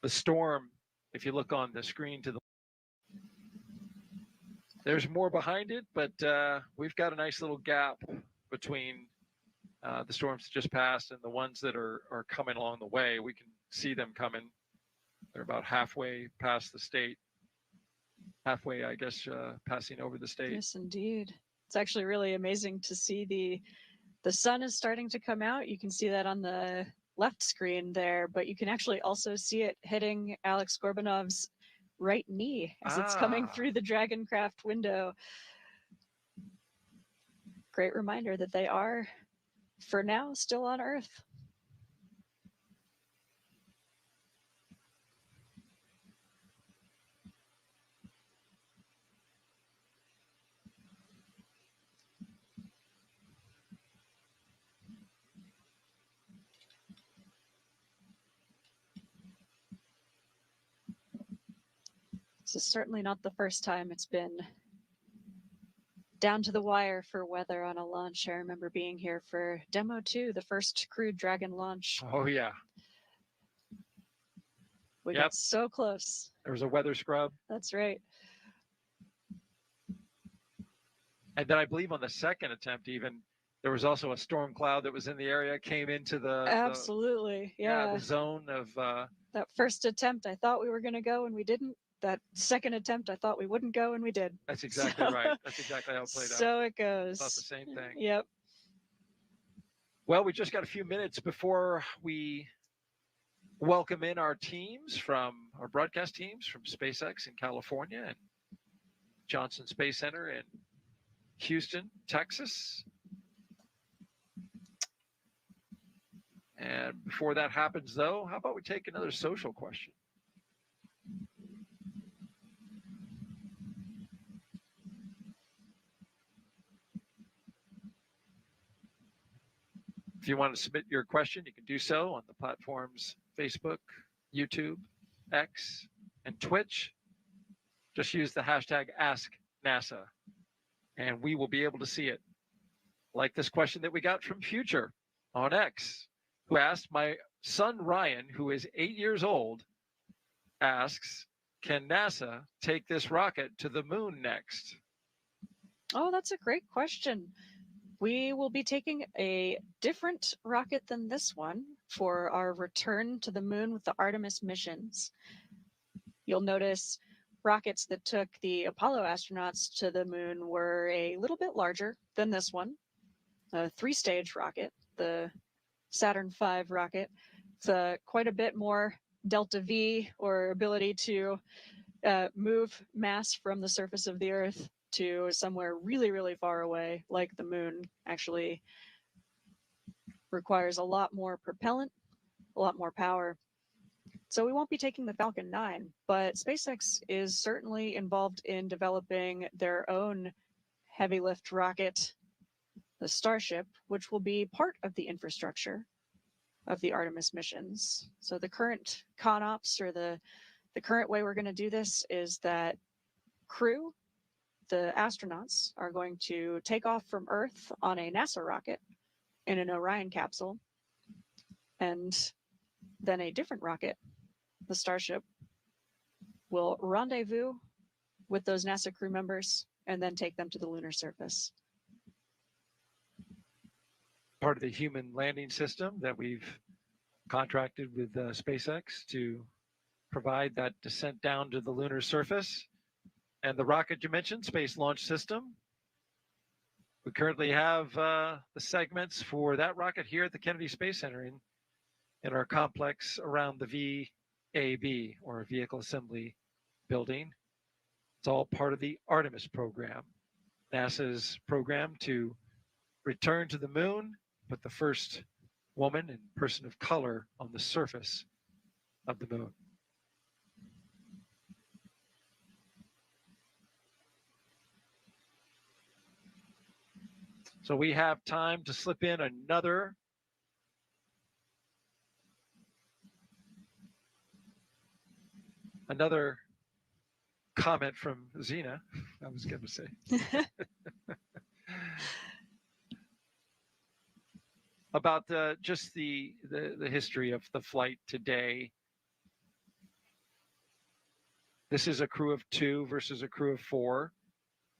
the storm, if you look on the screen to the, there's more behind it, but we've got a nice little gap between the storms that just passed and the ones that are coming along the way. We can see them coming. They're about halfway past the state. Halfway, I guess, passing over the state. Yes, indeed. It's actually really amazing to see the sun is starting to come out. You can see that on the left screen there, but you can actually also see it hitting Aleksandr Gorbunov's right knee as it's coming through the Dragon craft window. Great reminder that they are, for now, still on Earth. This is certainly not the first time it's been down to the wire for weather on a launch. I remember being here for Demo 2, the first Crew Dragon launch. Oh, yeah. We got so close. There was a weather scrub. That's right. And then I believe on the second attempt, even, there was also a storm cloud that was in the area, came into the... Absolutely, the zone of... that first attempt, I thought we were going to go and we didn't. That second attempt, I thought we wouldn't go and we did. That's exactly right. That's exactly how it played out. So it goes. Thought the same thing. Yep. Well, we just got a few minutes before we welcome in our teams from our broadcast teams from SpaceX in California and Johnson Space Center in Houston, Texas. And before that happens, though, how about we take another social question? If you want to submit your question, you can do so on the platforms Facebook, YouTube, X, and Twitch. Just use the hashtag AskNASA, and we will be able to see it. Like this question that we got from Future on X, who asked, my son Ryan, who is 8 years old, asks, can NASA take this rocket to the moon next? Oh, that's a great question. We will be taking a different rocket than this one for our return to the moon with the Artemis missions. You'll notice rockets that took the Apollo astronauts to the moon were a little bit larger than this one, a 3-stage rocket, the Saturn V rocket. It's quite a bit more delta V, or ability to move mass from the surface of the Earth to somewhere really, really far away, like the moon. Actually requires a lot more propellant, a lot more power. So we won't be taking the Falcon 9, but SpaceX is certainly involved in developing their own heavy lift rocket, the Starship, which will be part of the infrastructure of the Artemis missions. So the current ConOps, or the current way we're going to do this, is that Crew, the astronauts, are going to take off from Earth on a NASA rocket in an Orion capsule, and then a different rocket, the Starship, will rendezvous with those NASA crew members and then take them to the lunar surface. Part of the human landing system that we've contracted with SpaceX to provide that descent down to the lunar surface. And the rocket you mentioned, Space Launch System. We currently have the segments for that rocket here at the Kennedy Space Center in our complex around the VAB, or Vehicle Assembly Building. It's all part of the Artemis program, NASA's program to return to the moon, put the first woman and person of color on the surface of the moon. So we have time to slip in another comment from Zena, I was going to say. About just the history of the flight today. This is a crew of 2 versus a crew of 4,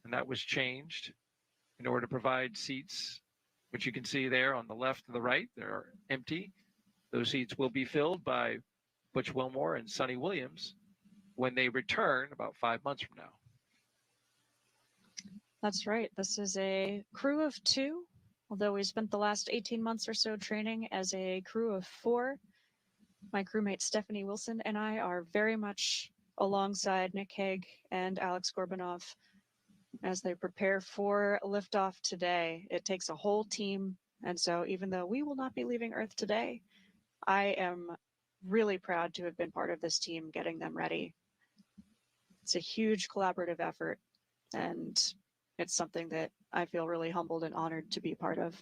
and that was changed in order to provide seats, which you can see there on the left and the right. They're empty. Those seats will be filled by Butch Wilmore and Sonny Williams when they return about 5 months from now. That's right. This is a crew of 2, although we spent the last 18 months or so training as a crew of 4. My crewmate Stephanie Wilson and I are very much alongside Nick Hague and Aleksandr Gorbunov as they prepare for liftoff today. It takes a whole team, and so even though we will not be leaving Earth today, I am really proud to have been part of this team getting them ready. It's a huge collaborative effort, and it's something that I feel really humbled and honored to be part of.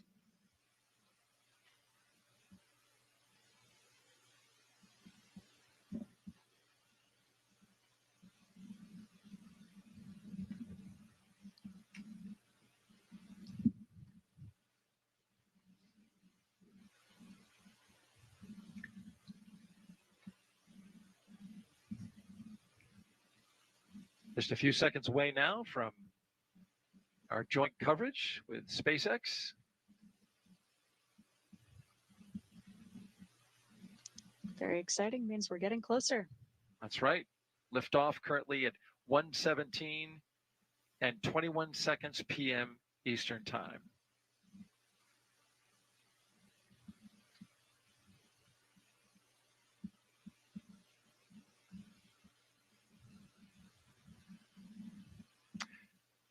Just a few seconds away now from our joint coverage with SpaceX. Very exciting, means we're getting closer. That's right. Liftoff currently at 1:17 and 21 seconds p.m. Eastern Time.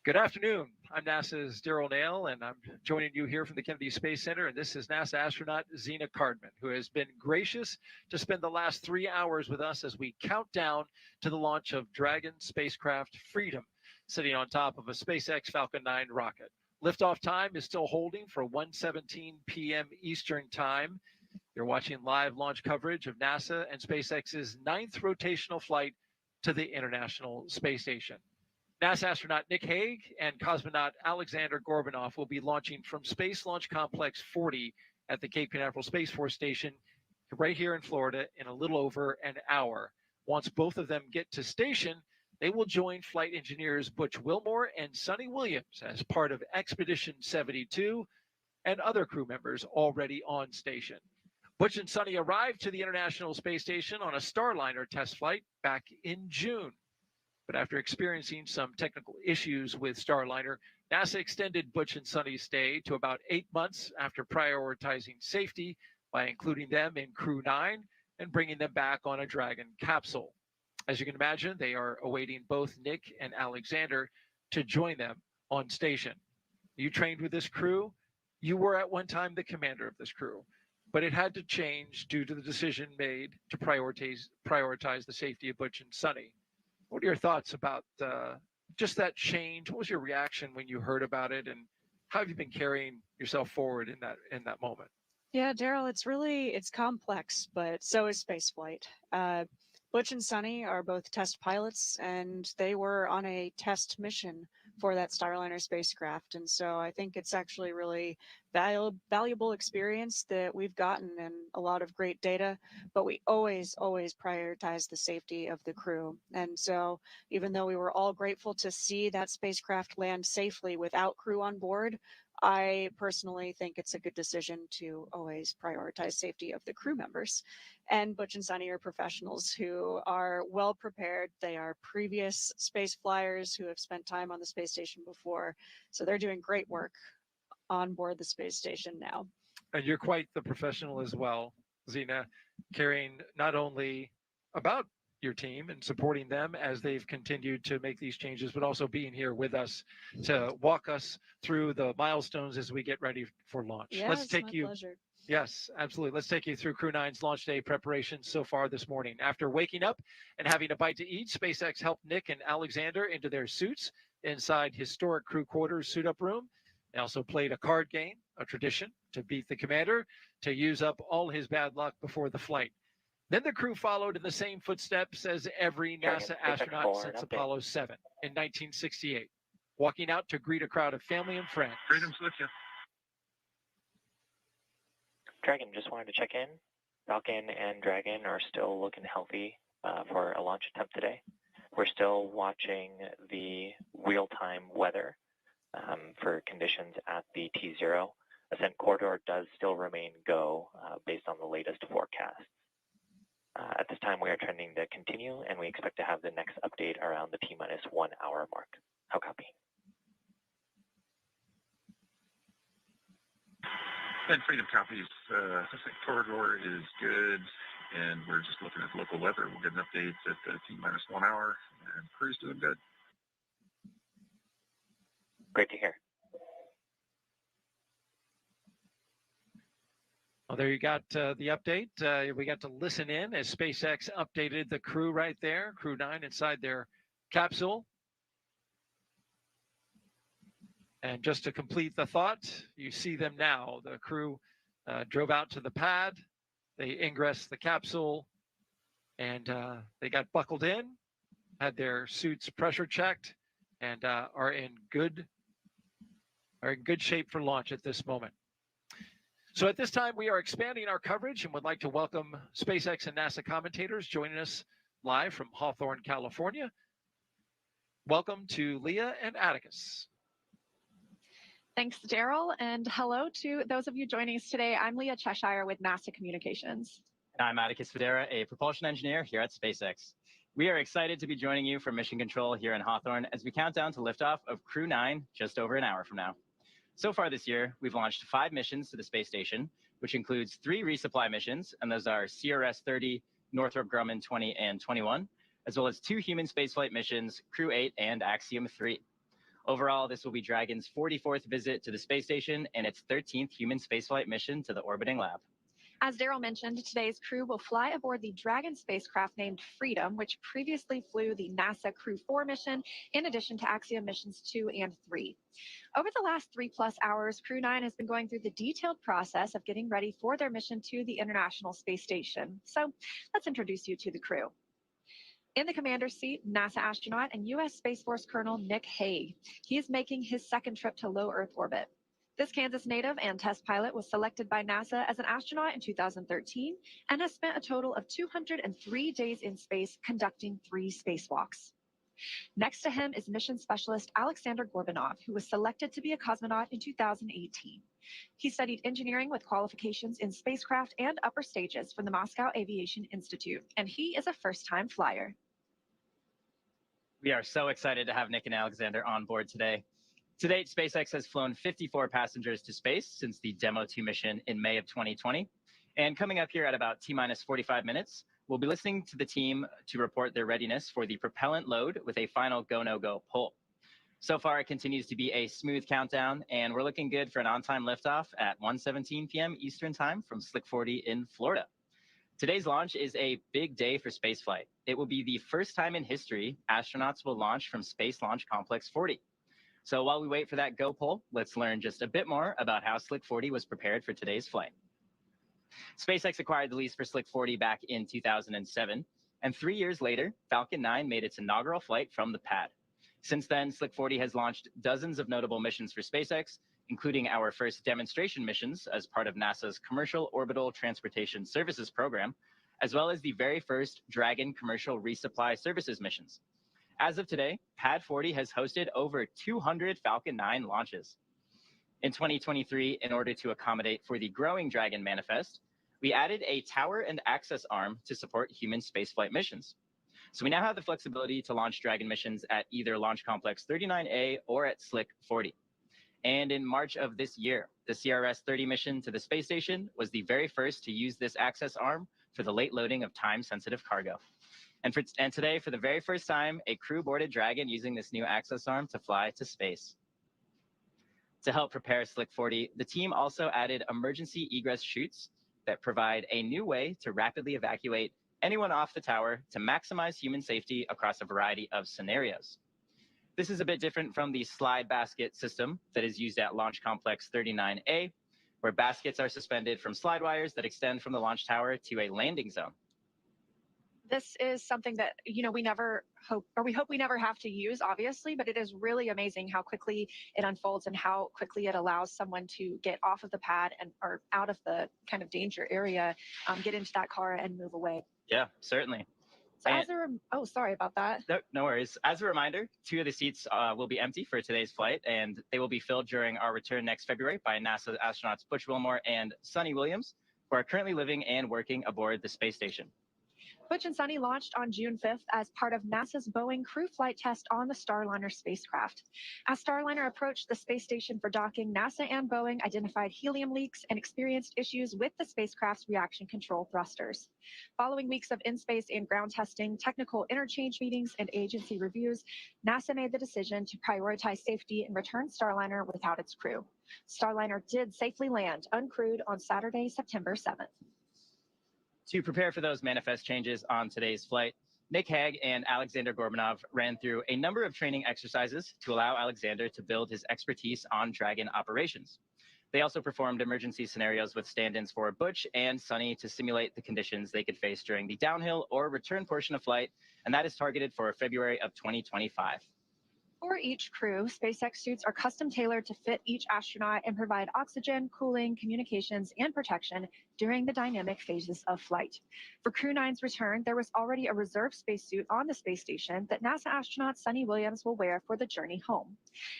Good afternoon. I'm NASA's Daryl Nail, and I'm joining you here from the Kennedy Space Center. And this is NASA astronaut Zena Cardman, who has been gracious to spend the last 3 hours with us as we count down to the launch of Dragon spacecraft Freedom, sitting on top of a SpaceX Falcon 9 rocket. Liftoff time is still holding for 1:17 p.m. Eastern Time. You're watching live launch coverage of NASA and SpaceX's 9th rotational flight to the International Space Station. NASA astronaut Nick Hague and cosmonaut Aleksandr Gorbunov will be launching from Space Launch Complex 40 at the Cape Canaveral Space Force Station right here in Florida in a little over an hour. Once both of them get to station, they will join flight engineers Butch Wilmore and Sonny Williams as part of Expedition 72 and other crew members already on station. Butch and Sonny arrived to the International Space Station on a Starliner test flight back in June. But after experiencing some technical issues with Starliner, NASA extended Butch and Sonny's stay to about 8 months after prioritizing safety by including them in Crew-9 and bringing them back on a Dragon capsule. As you can imagine, they are awaiting both Nick and Aleksandr to join them on station. You trained with this crew. You were at one time the commander of this crew, but it had to change due to the decision made to prioritize the safety of Butch and Sonny. What are your thoughts about just that change? What was your reaction when you heard about it, and how have you been carrying yourself forward in that moment? Yeah, Daryl, it's complex, but so is spaceflight. Butch and Sonny are both test pilots, and they were on a test mission for that Starliner spacecraft. And so I think it's actually really valuable experience that we've gotten and a lot of great data, but we always prioritize the safety of the crew. And so even though we were all grateful to see that spacecraft land safely without crew on board, I personally think it's a good decision to always prioritize safety of the crew members. And Butch and Sonny are professionals who are well prepared. They are previous space flyers who have spent time on the space station before. So they're doing great work on board the space station now. And you're quite the professional as well, Zena, caring not only about your team and supporting them as they've continued to make these changes, but also being here with us to walk us through the milestones as we get ready for launch. Yes, Let's take you. Pleasure. Yes, absolutely. Let's take you through Crew-9's launch day preparations so far this morning. After waking up and having a bite to eat, SpaceX helped Nick and Aleksandr into their suits inside historic crew quarters suit-up room. They also played a card game, a tradition to beat the commander, to use up all his bad luck before the flight. Then the crew followed in the same footsteps as every NASA astronaut since Apollo 7 in 1968, walking out to greet a crowd of family and friends. Freedom's with you. Dragon, just wanted to check in. Falcon and Dragon are still looking healthy for a launch attempt today. We're still watching the real-time weather for conditions at the T0. Ascent corridor does still remain go based on the latest forecast. At this time, we are trending to continue, and we expect to have the next update around the T-minus 1 hour mark. How copy? And Freedom copies. Ascent corridor is good, and we're just looking at local weather. We'll get an update at the T-minus 1 hour, and crew's doing good. Great to hear. Well, there you got the update. We got to listen in as SpaceX updated the crew right there, Crew-9 inside their capsule. And just to complete the thought, you see them now. The crew drove out to the pad. They ingressed the capsule, and they got buckled in, had their suits pressure checked, and are in good shape for launch at this moment. So at this time, we are expanding our coverage and would like to welcome SpaceX and NASA commentators joining us live from Hawthorne, California. Welcome to Leah and Atticus. Thanks, Daryl, and hello to those of you joining us today. I'm Leah Cheshire with NASA Communications. And I'm Atticus Federa, a propulsion engineer here at SpaceX. We are excited to be joining you for mission control here in Hawthorne as we count down to liftoff of Crew-9 just over an hour from now. So far this year, we've launched 5 missions to the space station, which includes 3 resupply missions, and those are CRS-30, Northrop Grumman 20 and 21, as well as 2 human spaceflight missions, Crew-8 and Axiom-3. Overall, this will be Dragon's 44th visit to the space station and its 13th human spaceflight mission to the orbiting lab. As Daryl mentioned, today's crew will fly aboard the Dragon spacecraft named Freedom, which previously flew the NASA Crew-4 mission, in addition to Axiom missions 2 and 3. Over the last 3+ hours, Crew-9 has been going through the detailed process of getting ready for their mission to the International Space Station. So let's introduce you to the crew. In the commander's seat, NASA astronaut and U.S. Space Force Colonel Nick Hague. He is making his second trip to low Earth orbit. This Kansas native and test pilot was selected by NASA as an astronaut in 2013 and has spent a total of 203 days in space conducting 3 spacewalks. Next to him is mission specialist Aleksandr Gorbunov, who was selected to be a cosmonaut in 2018. He studied engineering with qualifications in spacecraft and upper stages from the Moscow Aviation Institute, and he is a first-time flyer. We are so excited to have Nick and Alexander on board today. To date, SpaceX has flown 54 passengers to space since the Demo 2 mission in May of 2020. And coming up here at about T-minus 45 minutes, we'll be listening to the team to report their readiness for the propellant load with a final go-no-go pull. So far, it continues to be a smooth countdown, and we're looking good for an on-time liftoff at 1:17 p.m. Eastern Time from Slick 40 in Florida. Today's launch is a big day for spaceflight. It will be the first time in history astronauts will launch from Space Launch Complex 40. So while we wait for that go pull, let's learn just a bit more about how Slick 40 was prepared for today's flight. SpaceX acquired the lease for Slick 40 back in 2007, and 3 years later, Falcon 9 made its inaugural flight from the pad. Since then, Slick 40 has launched dozens of notable missions for SpaceX, including our first demonstration missions as part of NASA's Commercial Orbital Transportation Services program, as well as the very first Dragon commercial resupply services missions. As of today, Pad 40 has hosted over 200 Falcon 9 launches. In 2023, in order to accommodate for the growing Dragon manifest, we added a tower and access arm to support human spaceflight missions. So we now have the flexibility to launch Dragon missions at either Launch Complex 39A or at Slick 40. And in March of this year, the CRS-30 mission to the space station was the very first to use this access arm for the late loading of time-sensitive cargo. And today, for the very first time, a crew boarded Dragon using this new access arm to fly to space. To help prepare Slick 40, the team also added emergency egress chutes that provide a new way to rapidly evacuate anyone off the tower to maximize human safety across a variety of scenarios. This is a bit different from the slide basket system that is used at Launch Complex 39A, where baskets are suspended from slide wires that extend from the launch tower to a landing zone. This is something that, we hope we never have to use, obviously, but it is really amazing how quickly it unfolds and how quickly it allows someone to get off of the pad and or out of the kind of danger area, get into that car and move away. Yeah, certainly. So And- sorry about that. No worries. As a reminder, 2 of the seats will be empty for today's flight, and they will be filled during our return next February by NASA astronauts Butch Wilmore and Sunny Williams, who are currently living and working aboard the space station. Butch and Sunny launched on June 5th as part of NASA's Boeing crew flight test on the Starliner spacecraft. As Starliner approached the space station for docking, NASA and Boeing identified helium leaks and experienced issues with the spacecraft's reaction control thrusters. Following weeks of in-space and ground testing, technical interchange meetings, and agency reviews, NASA made the decision to prioritize safety and return Starliner without its crew. Starliner did safely land uncrewed on Saturday, September 7th. To prepare for those manifest changes on today's flight, Nick Hague and Aleksandr Gorbunov ran through a number of training exercises to allow Aleksandr to build his expertise on Dragon operations. They also performed emergency scenarios with stand-ins for Butch and Sunny to simulate the conditions they could face during the downhill or return portion of flight, and that is targeted for February of 2025. For each crew, SpaceX suits are custom tailored to fit each astronaut and provide oxygen, cooling, communications, and protection during the dynamic phases of flight. For Crew-9's return, there was already a reserve spacesuit on the space station that NASA astronaut Sunny Williams will wear for the journey home.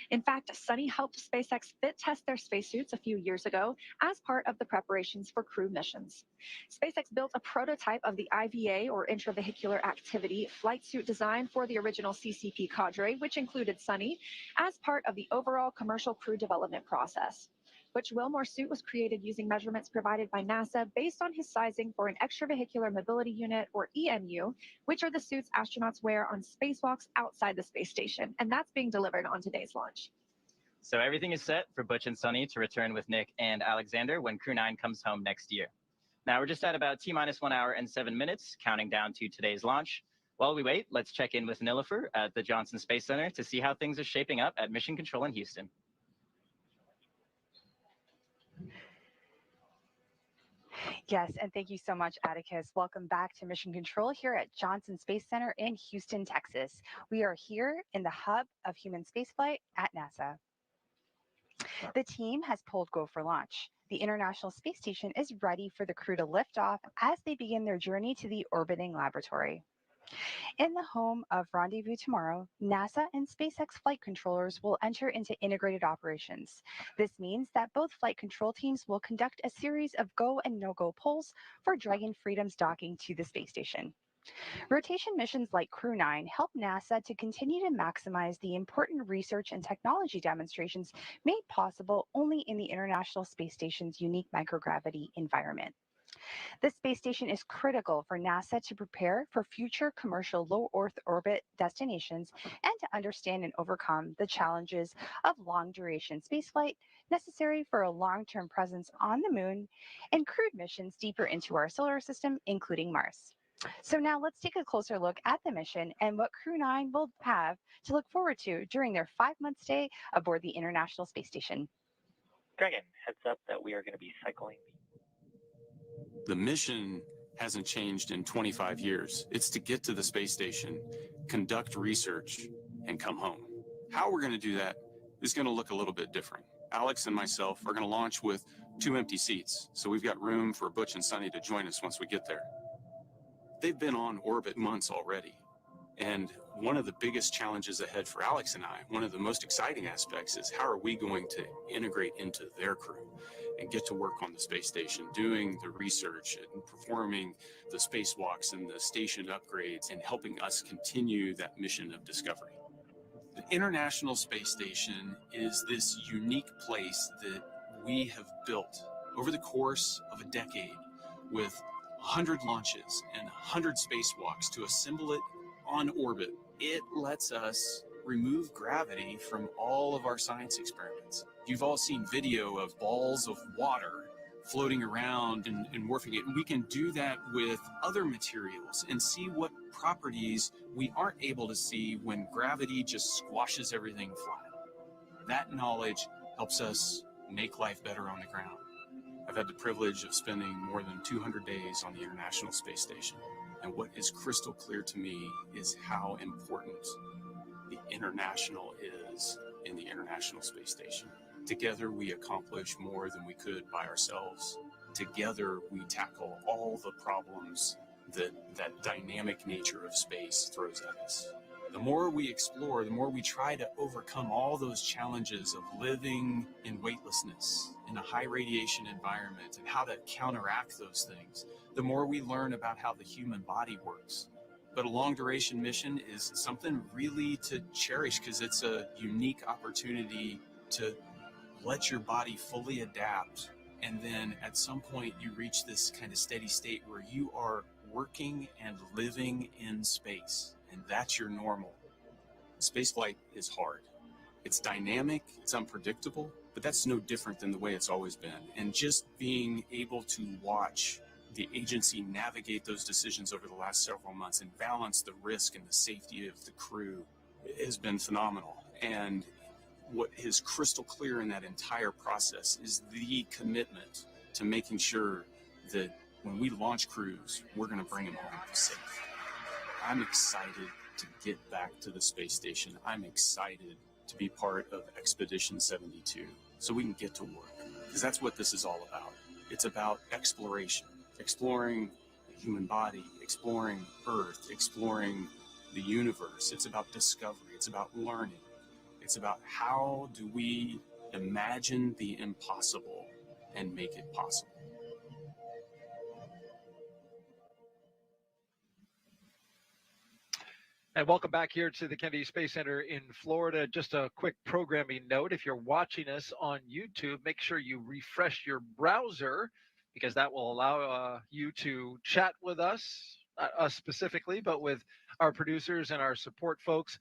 In fact, Sunny helped SpaceX fit test their spacesuits a few years ago as part of the preparations for crew missions. SpaceX built a prototype of the IVA, or intravehicular activity, flight suit design for the original CCP cadre, which included Sunny, as part of the overall commercial crew development process. Butch Wilmore's suit was created using measurements provided by NASA based on his sizing for an extravehicular mobility unit, or EMU, which are the suits astronauts wear on spacewalks outside the space station, and that's being delivered on today's launch. So everything is set for Butch and Sunny to return with Nick and Aleksandr when Crew-9 comes home next year. Now we're just at about T-minus 1 hour and 7 minutes, counting down to today's launch. While we wait, let's check in with Nilofer at the Johnson Space Center to see how things are shaping up at Mission Control in Houston. Yes, and thank you so much, Atticus. Welcome back to Mission Control here at Johnson Space Center in Houston, Texas. We are here in the hub of human spaceflight at NASA. The team has pulled go for launch. The International Space Station is ready for the crew to lift off as they begin their journey to the orbiting laboratory. In the home of Rendezvous tomorrow, NASA and SpaceX flight controllers will enter into integrated operations. This means that both flight control teams will conduct a series of go and no-go polls for Dragon Freedom's docking to the space station. Rotation missions like Crew-9 help NASA to continue to maximize the important research and technology demonstrations made possible only in the International Space Station's unique microgravity environment. The space station is critical for NASA to prepare for future commercial low Earth orbit destinations and to understand and overcome the challenges of long-duration spaceflight necessary for a long-term presence on the moon and crewed missions deeper into our solar system, including Mars. So now let's take a closer look at the mission and what Crew-9 will have to look forward to during their 5-month stay aboard the International Space Station. Dragon, heads up that we are going to be cycling. The mission hasn't changed in 25 years. It's to get to the space station, conduct research, and come home. How we're going to do that is going to look a little bit different. Alex and myself are going to launch with 2 empty seats, so we've got room for Butch and Sunny to join us once we get there. They've been on orbit months already, and one of the biggest challenges ahead for Alex and I, one of the most exciting aspects, is how are we going to integrate into their crew and get to work on the space station, doing the research and performing the spacewalks and the station upgrades and helping us continue that mission of discovery. The International Space Station is this unique place that we have built over the course of a decade with 100 launches and 100 spacewalks to assemble it on orbit. It lets us remove gravity from all of our science experiments. You've all seen video of balls of water floating around and morphing it. And we can do that with other materials and see what properties we aren't able to see when gravity just squashes everything flat. That knowledge helps us make life better on the ground. I've had the privilege of spending more than 200 days on the International Space Station. And what is crystal clear to me is how important the international is in the International Space Station. Together, we accomplish more than we could by ourselves. Together, we tackle all the problems that dynamic nature of space throws at us. The more we explore, the more we try to overcome all those challenges of living in weightlessness, in a high radiation environment, and how to counteract those things, the more we learn about how the human body works. But a long duration mission is something really to cherish because it's a unique opportunity to let your body fully adapt. And then at some point you reach this kind of steady state where you are working and living in space. And that's your normal. Spaceflight is hard. It's dynamic, it's unpredictable, but that's no different than the way it's always been. And just being able to watch the agency navigate those decisions over the last several months and balance the risk and the safety of the crew has been phenomenal. And what is crystal clear in that entire process is the commitment to making sure that when we launch crews, we're going to bring them home safe. I'm excited to get back to the space station. I'm excited to be part of Expedition 72 so we can get to work, because that's what this is all about. It's about exploration, exploring the human body, exploring Earth, exploring the universe. It's about discovery. It's about learning. It's about how do we imagine the impossible and make it possible. And welcome back here to the Kennedy Space Center in Florida. Just a quick programming note. If you're watching us on YouTube, make sure you refresh your browser, because that will allow you to chat with us, not us specifically, but with our producers and our support folks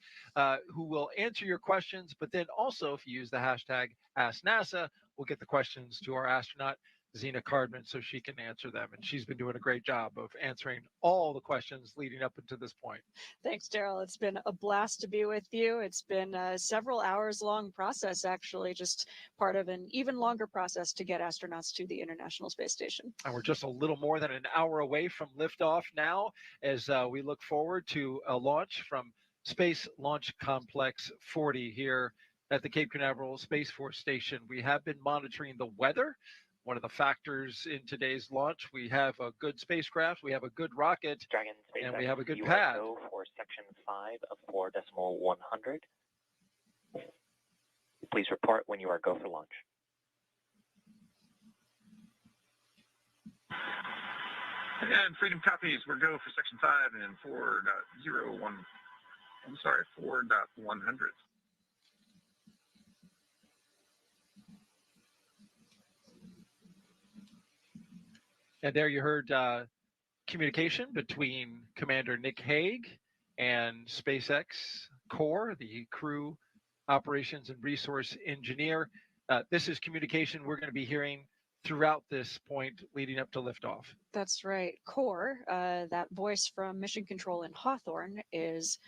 who will answer your questions. But then also, if you use the hashtag AskNASA, we'll get the questions to our astronaut, Zena Cardman, so she can answer them. And she's been doing a great job of answering all the questions leading up until this point. Thanks, Daryl. It's been a blast to be with you. It's been a several hours long process, actually, just part of an even longer process to get astronauts to the International Space Station. And we're just a little more than an hour away from liftoff now, as we look forward to a launch from Space Launch Complex 40 here at the Cape Canaveral Space Force Station. We have been monitoring the weather. One of the factors in today's launch, we have a good spacecraft, we have a good rocket, Dragon, SpaceX, and we have a good you pad. are go for section 5 of 4.100. Please report when you are go for launch. And Freedom copies, we're go for section 5 and 4.100. And there you heard communication between Commander Nick Hague and SpaceX Core, the Crew Operations and Resource Engineer. This is communication we're going to be hearing throughout this point leading up to liftoff. That's right. Core, that voice from Mission Control in Hawthorne, is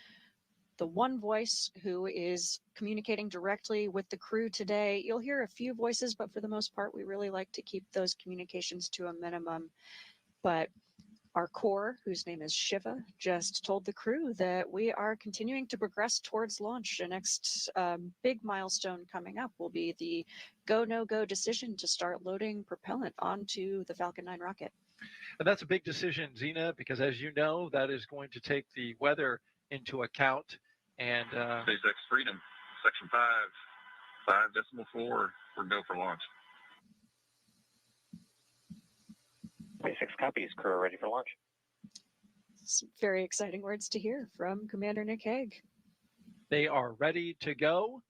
the one voice who is communicating directly with the crew today. You'll hear a few voices, but for the most part, we really like to keep those communications to a minimum. But our core, whose name is Shiva, just told the crew that we are continuing to progress towards launch. The next big milestone coming up will be the go, no-go decision to start loading propellant onto the Falcon 9 rocket. And that's a big decision, Zena, because as you know, that is going to take the weather into account. And SpaceX Freedom, section 5.4, we're go for launch. SpaceX copies, crew are ready for launch. Some very exciting words to hear from Commander Nick Hague. they are ready to go.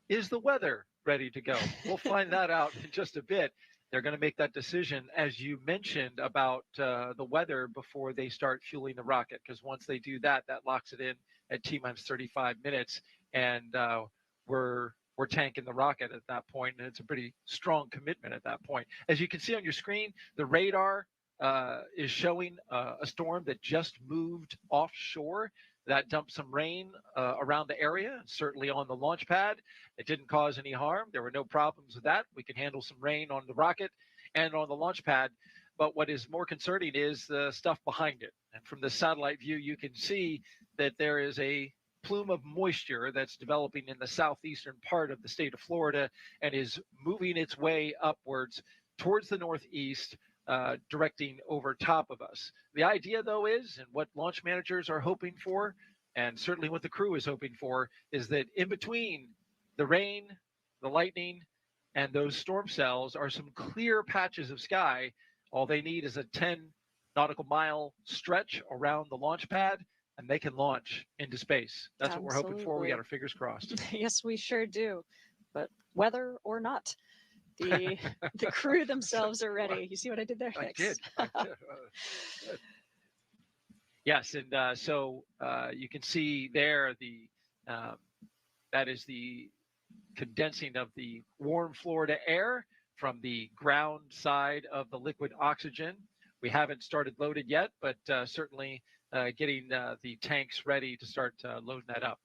Is the weather ready to go? We'll find that out in just a bit. They're going to make that decision, as you mentioned, about the weather before they start fueling the rocket, because once they do that, that locks it in at T-minus 35 minutes, and we're tanking the rocket at that point, and it's a pretty strong commitment at that point. As you can see on your screen, the radar is showing a storm that just moved offshore. That dumped some rain around the area, certainly on the launch pad. It didn't cause any harm. There were no problems with that. We can handle some rain on the rocket and on the launch pad. But what is more concerning is the stuff behind it. And from the satellite view, you can see that there is a plume of moisture that's developing in the southeastern part of the state of Florida and is moving its way upwards towards the northeast, directing over top of us. The idea, though, is, and what launch managers are hoping for, and certainly what the crew is hoping for, is that in between the rain, the lightning, and those storm cells are some clear patches of sky. All they need is a 10 nautical mile stretch around the launch pad, and they can launch into space. That's what we're hoping for. We got our fingers crossed. Yes, we sure do. But whether or not, the crew themselves are ready. You see what I did there? I did. Yes, and so you can see there that is the condensing of the warm Florida air from the ground side of the liquid oxygen. We haven't started loaded yet, but certainly getting the tanks ready to start loading that up.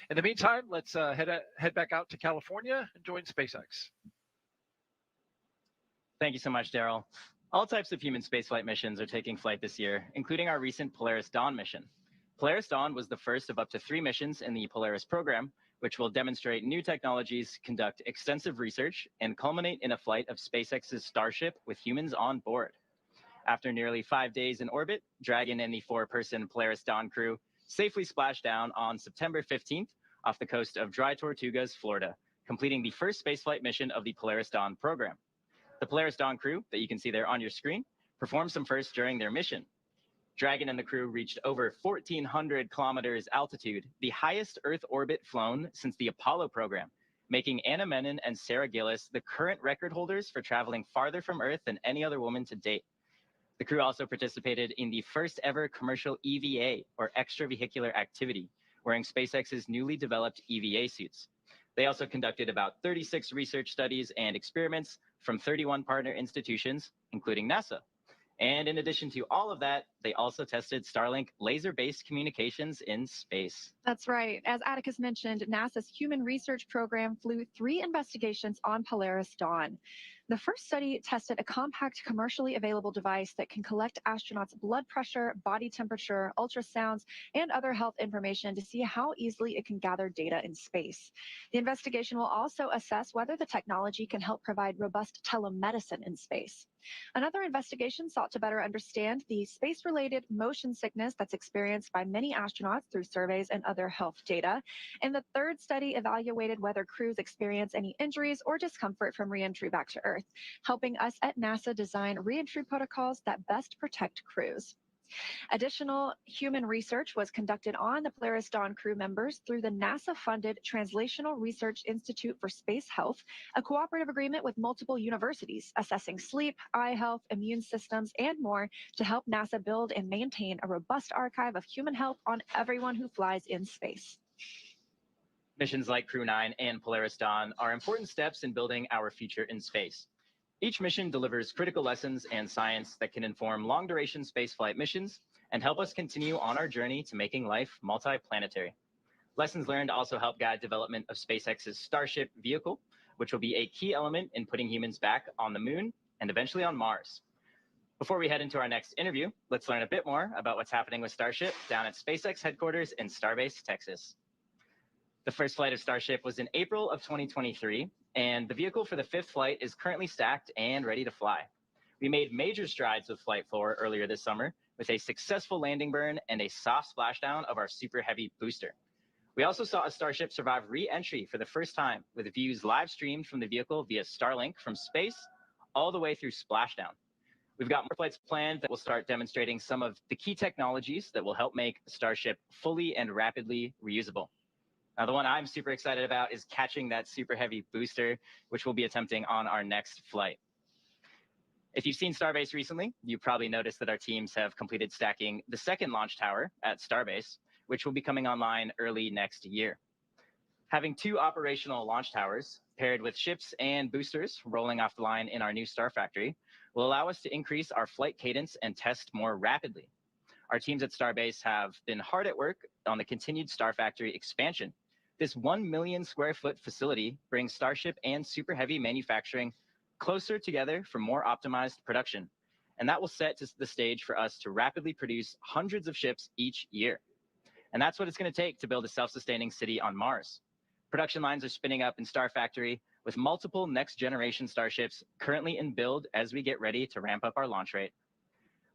In the meantime, let's head back out to California and join SpaceX. Thank you so much, Daryl. All types of human spaceflight missions are taking flight this year, including our recent Polaris Dawn mission. Polaris Dawn was the first of up to 3 missions in the Polaris program, which will demonstrate new technologies, conduct extensive research, and culminate in a flight of SpaceX's Starship with humans on board. After nearly 5 days in orbit, Dragon and the 4-person Polaris Dawn crew safely splashed down on September 15th off the coast of Dry Tortugas, Florida, completing the first spaceflight mission of the Polaris Dawn program. The Polaris Dawn crew, that you can see there on your screen, performed some firsts during their mission. Dragon and the crew reached over 1,400 kilometers altitude, the highest Earth orbit flown since the Apollo program, making Anna Menon and Sarah Gillis the current record holders for traveling farther from Earth than any other woman to date. The crew also participated in the first ever commercial EVA, or extravehicular activity, wearing SpaceX's newly developed EVA suits. They also conducted about 36 research studies and experiments from 31 partner institutions, including NASA. And in addition to all of that, they also tested Starlink laser-based communications in space. That's right. As Atticus mentioned, NASA's Human Research Program flew 3 investigations on Polaris Dawn. The first study tested a compact, commercially available device that can collect astronauts' blood pressure, body temperature, ultrasounds, and other health information to see how easily it can gather data in space. The investigation will also assess whether the technology can help provide robust telemedicine in space. Another investigation sought to better understand the space-related motion sickness that's experienced by many astronauts through surveys and other health data. And the third study evaluated whether crews experience any injuries or discomfort from re-entry back to Earth, helping us at NASA design re-entry protocols that best protect crews. Additional human research was conducted on the Polaris Dawn crew members through the NASA-funded Translational Research Institute for Space Health, a cooperative agreement with multiple universities assessing sleep, eye health, immune systems, and more to help NASA build and maintain a robust archive of human health on everyone who flies in space. Missions like Crew-9 and Polaris Dawn are important steps in building our future in space. Each mission delivers critical lessons and science that can inform long-duration spaceflight missions and help us continue on our journey to making life multiplanetary. Lessons learned also help guide development of SpaceX's Starship vehicle, which will be a key element in putting humans back on the moon and eventually on Mars. Before we head into our next interview, let's learn a bit more about what's happening with Starship down at SpaceX headquarters in Starbase, Texas. The first flight of Starship was in April of 2023, and the vehicle for the 5th flight is currently stacked and ready to fly. We made major strides with Flight 4 earlier this summer with a successful landing burn and a soft splashdown of our Super Heavy booster. We also saw a Starship survive re-entry for the first time with views live streamed from the vehicle via Starlink from space all the way through splashdown. We've got more flights planned that will start demonstrating some of the key technologies that will help make Starship fully and rapidly reusable. Now, the one I'm super excited about is catching that Super Heavy booster, which we'll be attempting on our next flight. If you've seen Starbase recently, you probably noticed that our teams have completed stacking the 2nd launch tower at Starbase, which will be coming online early next year. Having 2 operational launch towers paired with ships and boosters rolling off the line in our new Star Factory will allow us to increase our flight cadence and test more rapidly. Our teams at Starbase have been hard at work on the continued Star Factory expansion. This 1 million square foot facility brings Starship and Super Heavy manufacturing closer together for more optimized production. And that will set the stage for us to rapidly produce hundreds of ships each year. And that's what it's going to take to build a self-sustaining city on Mars. Production lines are spinning up in Star Factory with multiple next-generation Starships currently in build as we get ready to ramp up our launch rate.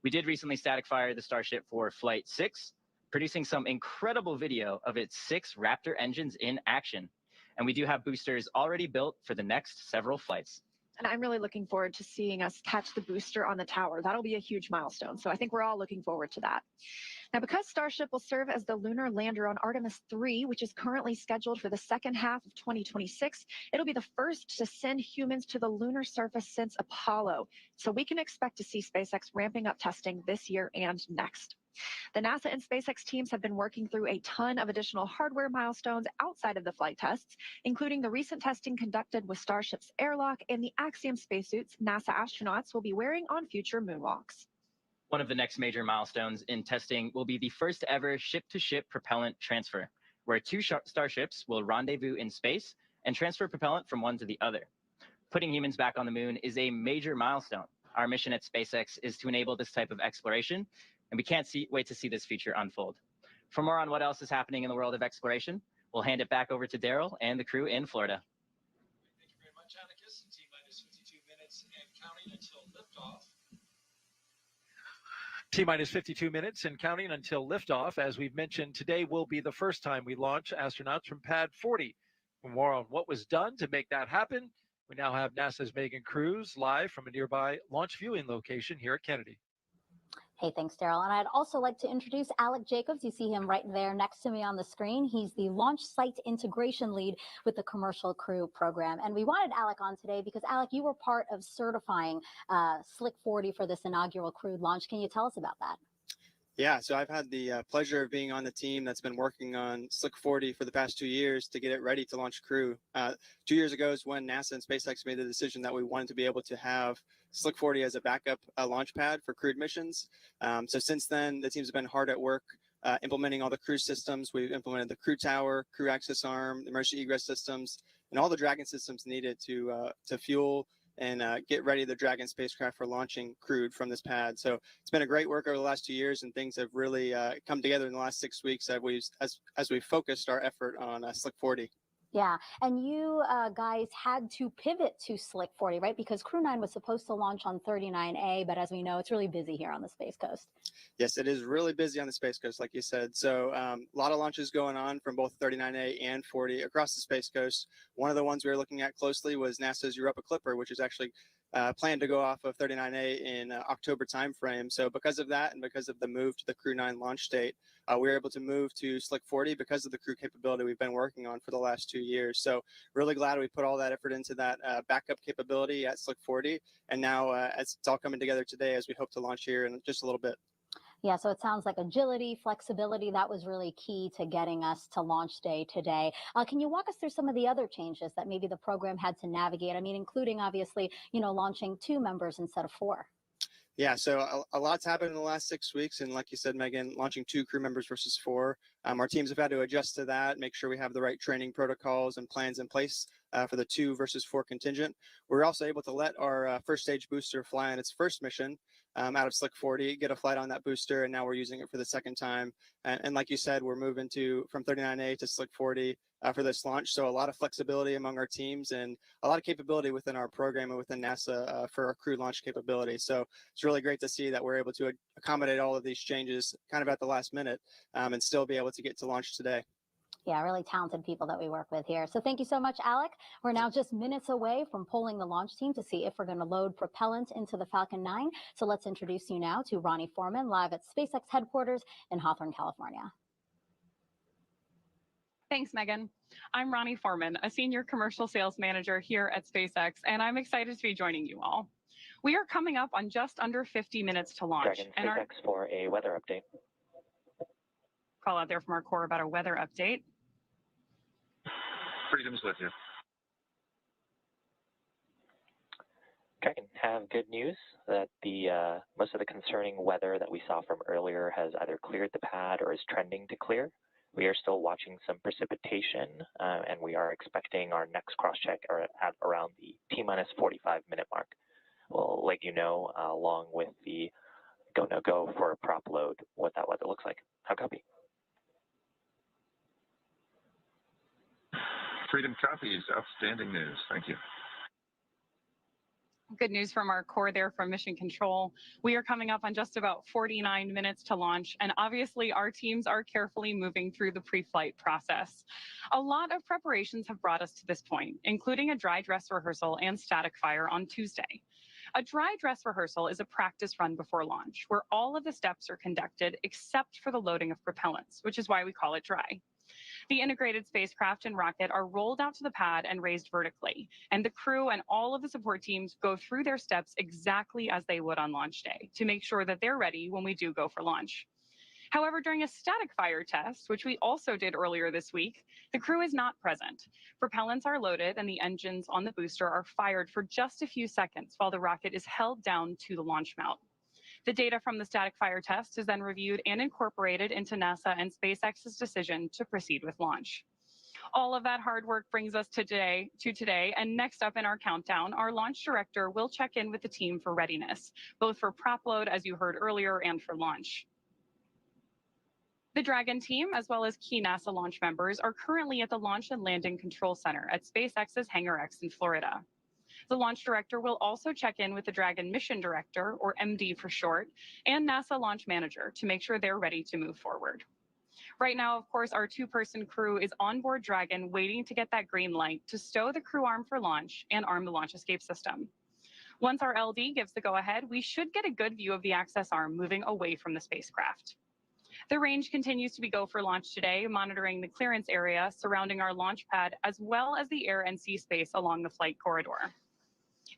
We did recently static fire the Starship for Flight 6, producing some incredible video of its 6 Raptor engines in action. And we do have boosters already built for the next several flights. And I'm really looking forward to seeing us catch the booster on the tower. That'll be a huge milestone. So I think we're all looking forward to that. Now, because Starship will serve as the lunar lander on Artemis 3, which is currently scheduled for the second half of 2026, it'll be the first to send humans to the lunar surface since Apollo. So we can expect to see SpaceX ramping up testing this year and next. The NASA and SpaceX teams have been working through a ton of additional hardware milestones outside of the flight tests, including the recent testing conducted with Starship's airlock and the Axiom spacesuits NASA astronauts will be wearing on future moonwalks. One of the next major milestones in testing will be the first ever ship-to-ship propellant transfer, where 2 Starships will rendezvous in space and transfer propellant from one to the other. Putting humans back on the moon is a major milestone. Our mission at SpaceX is to enable this type of exploration, and we can't wait to see this feature unfold. For more on what else is happening in the world of exploration, we'll hand it back over to Daryl and the crew in Florida. Thank you very much, Atticus. T-minus 52 minutes and counting until liftoff. T-minus 52 minutes and counting until liftoff. As we've mentioned, today will be the first time we launch astronauts from Pad 40. For more on what was done to make that happen, we now have NASA's Megan Cruz live from a nearby launch viewing location here at Kennedy. Hey, thanks, Daryl. And I'd also like to introduce Alec Jacobs. You see him right there next to me on the screen. He's the launch site integration lead with the Commercial Crew program. And we wanted Alec on today because, Alec, you were part of certifying Slick 40 for this inaugural crewed launch. Can you tell us about that? Yeah, so I've had the pleasure of being on the team that's been working on Slick 40 for the past 2 years to get it ready to launch Crew. 2 years ago is when NASA and SpaceX made the decision that we wanted to be able to have Slick 40 as a backup launch pad for crewed missions. So since then, the teams have been hard at work implementing all the crew systems. We've implemented the crew tower, crew access arm, emergency egress systems, and all the Dragon systems needed to fuel and get ready the Dragon spacecraft for launching crewed from this pad. So it's been a great work over the last 2 years, and things have really come together in the last 6 weeks as we focused our effort on Slick 40. Yeah, and you guys had to pivot to Slick 40, right? Because Crew-9 was supposed to launch on 39A, but as we know, it's really busy here on the Space Coast. Yes, it is really busy on the Space Coast, like you said. So a lot of launches going on from both 39A and 40 across the Space Coast. One of the ones we were looking at closely was NASA's Europa Clipper, which is actually planned to go off of 39A in October timeframe. So because of that and because of the move to the Crew-9 launch date, we were able to move to Slick 40 because of the crew capability we've been working on for the last 2 years. So really glad we put all that effort into that backup capability at Slick 40. And now as it's all coming together today as we hope to launch here in just a little bit. Yeah, so it sounds like agility, flexibility, that was really key to getting us to launch day today. Can you walk us through some of the other changes that maybe the program had to navigate? I mean, including obviously, launching 2 members instead of 4. Yeah, so a lot's happened in the last 6 weeks. And like you said, Megan, launching 2 crew members versus 4. Our teams have had to adjust to that, make sure we have the right training protocols and plans in place for the 2 versus 4 contingent. We're also able to let our first stage booster fly on its first mission out of Slick 40, get a flight on that booster, and now we're using it for the second time. And like you said, we're moving from 39A to Slick 40 for this launch. So a lot of flexibility among our teams and a lot of capability within our program and within NASA for our crew launch capability. So it's really great to see that we're able to accommodate all of these changes kind of at the last minute and still be able to get to launch today. Yeah, really talented people that we work with here. So thank you so much, Alec. We're now just minutes away from polling the launch team to see if we're going to load propellant into the Falcon 9. So let's introduce you now to Ronnie Foreman, live at SpaceX headquarters in Hawthorne, California. Thanks, Megan. I'm Ronnie Foreman, a senior commercial sales manager here at SpaceX, and I'm excited to be joining you all. We are coming up on just under 50 minutes to launch. Dragon SpaceX for a weather update. Call out there from our core about a weather update. Freedom's with you. Dragon, have good news that the most of the concerning weather that we saw from earlier has either cleared the pad or is trending to clear. We are still watching some precipitation, and we are expecting our next cross-check at around the T-minus 45-minute mark. We'll let you know, along with the go-no-go for a prop load, what that weather looks like. How copy? Freedom copies. Outstanding news. Thank you. Good news from our core there from Mission Control. We are coming up on just about 49 minutes to launch, and obviously our teams are carefully moving through the pre-flight process. A lot of preparations have brought us to this point, including a dry dress rehearsal and static fire on Tuesday. A dry dress rehearsal is a practice run before launch, where all of the steps are conducted except for the loading of propellants, which is why we call it dry. The integrated spacecraft and rocket are rolled out to the pad and raised vertically, and the crew and all of the support teams go through their steps exactly as they would on launch day to make sure that they're ready when we do go for launch. However, during a static fire test, which we also did earlier this week, the crew is not present. Propellants are loaded and the engines on the booster are fired for just a few seconds while the rocket is held down to the launch mount. The data from the static fire test is then reviewed and incorporated into NASA and SpaceX's decision to proceed with launch. All of that hard work brings us to today, and next up in our countdown, our launch director will check in with the team for readiness, both for prop load, as you heard earlier, and for launch. The Dragon team, as well as key NASA launch members, are currently at the Launch and Landing Control Center at SpaceX's Hangar X in Florida. The launch director will also check in with the Dragon mission director, or MD for short, and NASA launch manager to make sure they're ready to move forward. Right now, of course, our two-person crew is on board Dragon waiting to get that green light to stow the crew arm for launch and arm the launch escape system. Once our LD gives the go-ahead, we should get a good view of the access arm moving away from the spacecraft. The range continues to be go for launch today, monitoring the clearance area surrounding our launch pad, as well as the air and sea space along the flight corridor.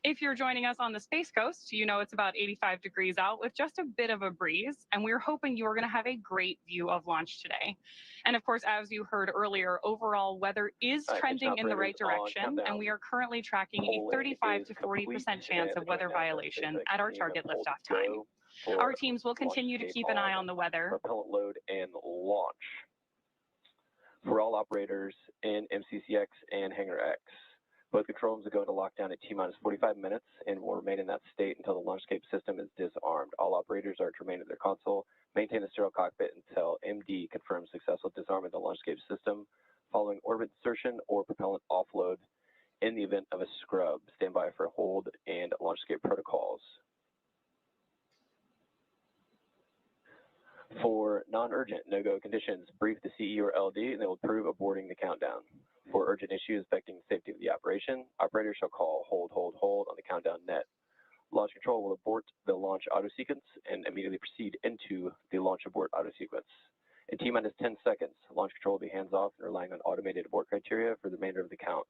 If you're joining us on the Space Coast, you know it's about 85 degrees out with just a bit of a breeze, and we're hoping you're going to have a great view of launch today. And of course, as you heard earlier, overall weather is trending in the right direction, and we are currently tracking a 35 to 40% chance of weather violation at our target liftoff time. Our teams will continue to keep an eye on the weather. Propellant load and launch for all operators in MCCX and Hangar X. Both control rooms will go into lockdown at T-minus 45 minutes and will remain in that state until the launch escape system is disarmed. All operators are to remain at their console, maintain the sterile cockpit until MD confirms successful disarm of the launch escape system following orbit insertion or propellant offload. In the event of a scrub, stand by for hold and launch escape protocols. For non-urgent no-go conditions, brief the CE or LD and they will approve aborting the countdown. For urgent issues affecting the safety of the operation, operators shall call hold on the countdown net. Launch control will abort the launch auto sequence and immediately proceed into the launch abort auto sequence. In T-minus 10 seconds, launch control will be hands-off and relying on automated abort criteria for the remainder of the count.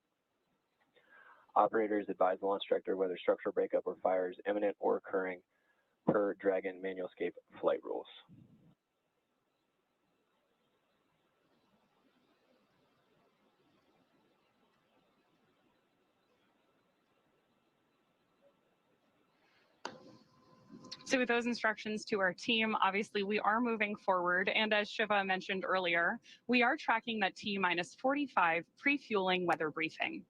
Operators advise the launch director whether structural breakup or fire is imminent or occurring per Dragon manual escape flight rules. So with those instructions to our team, obviously we are moving forward. And as Shiva mentioned earlier, we are tracking that T-minus 45 pre-fueling weather briefing.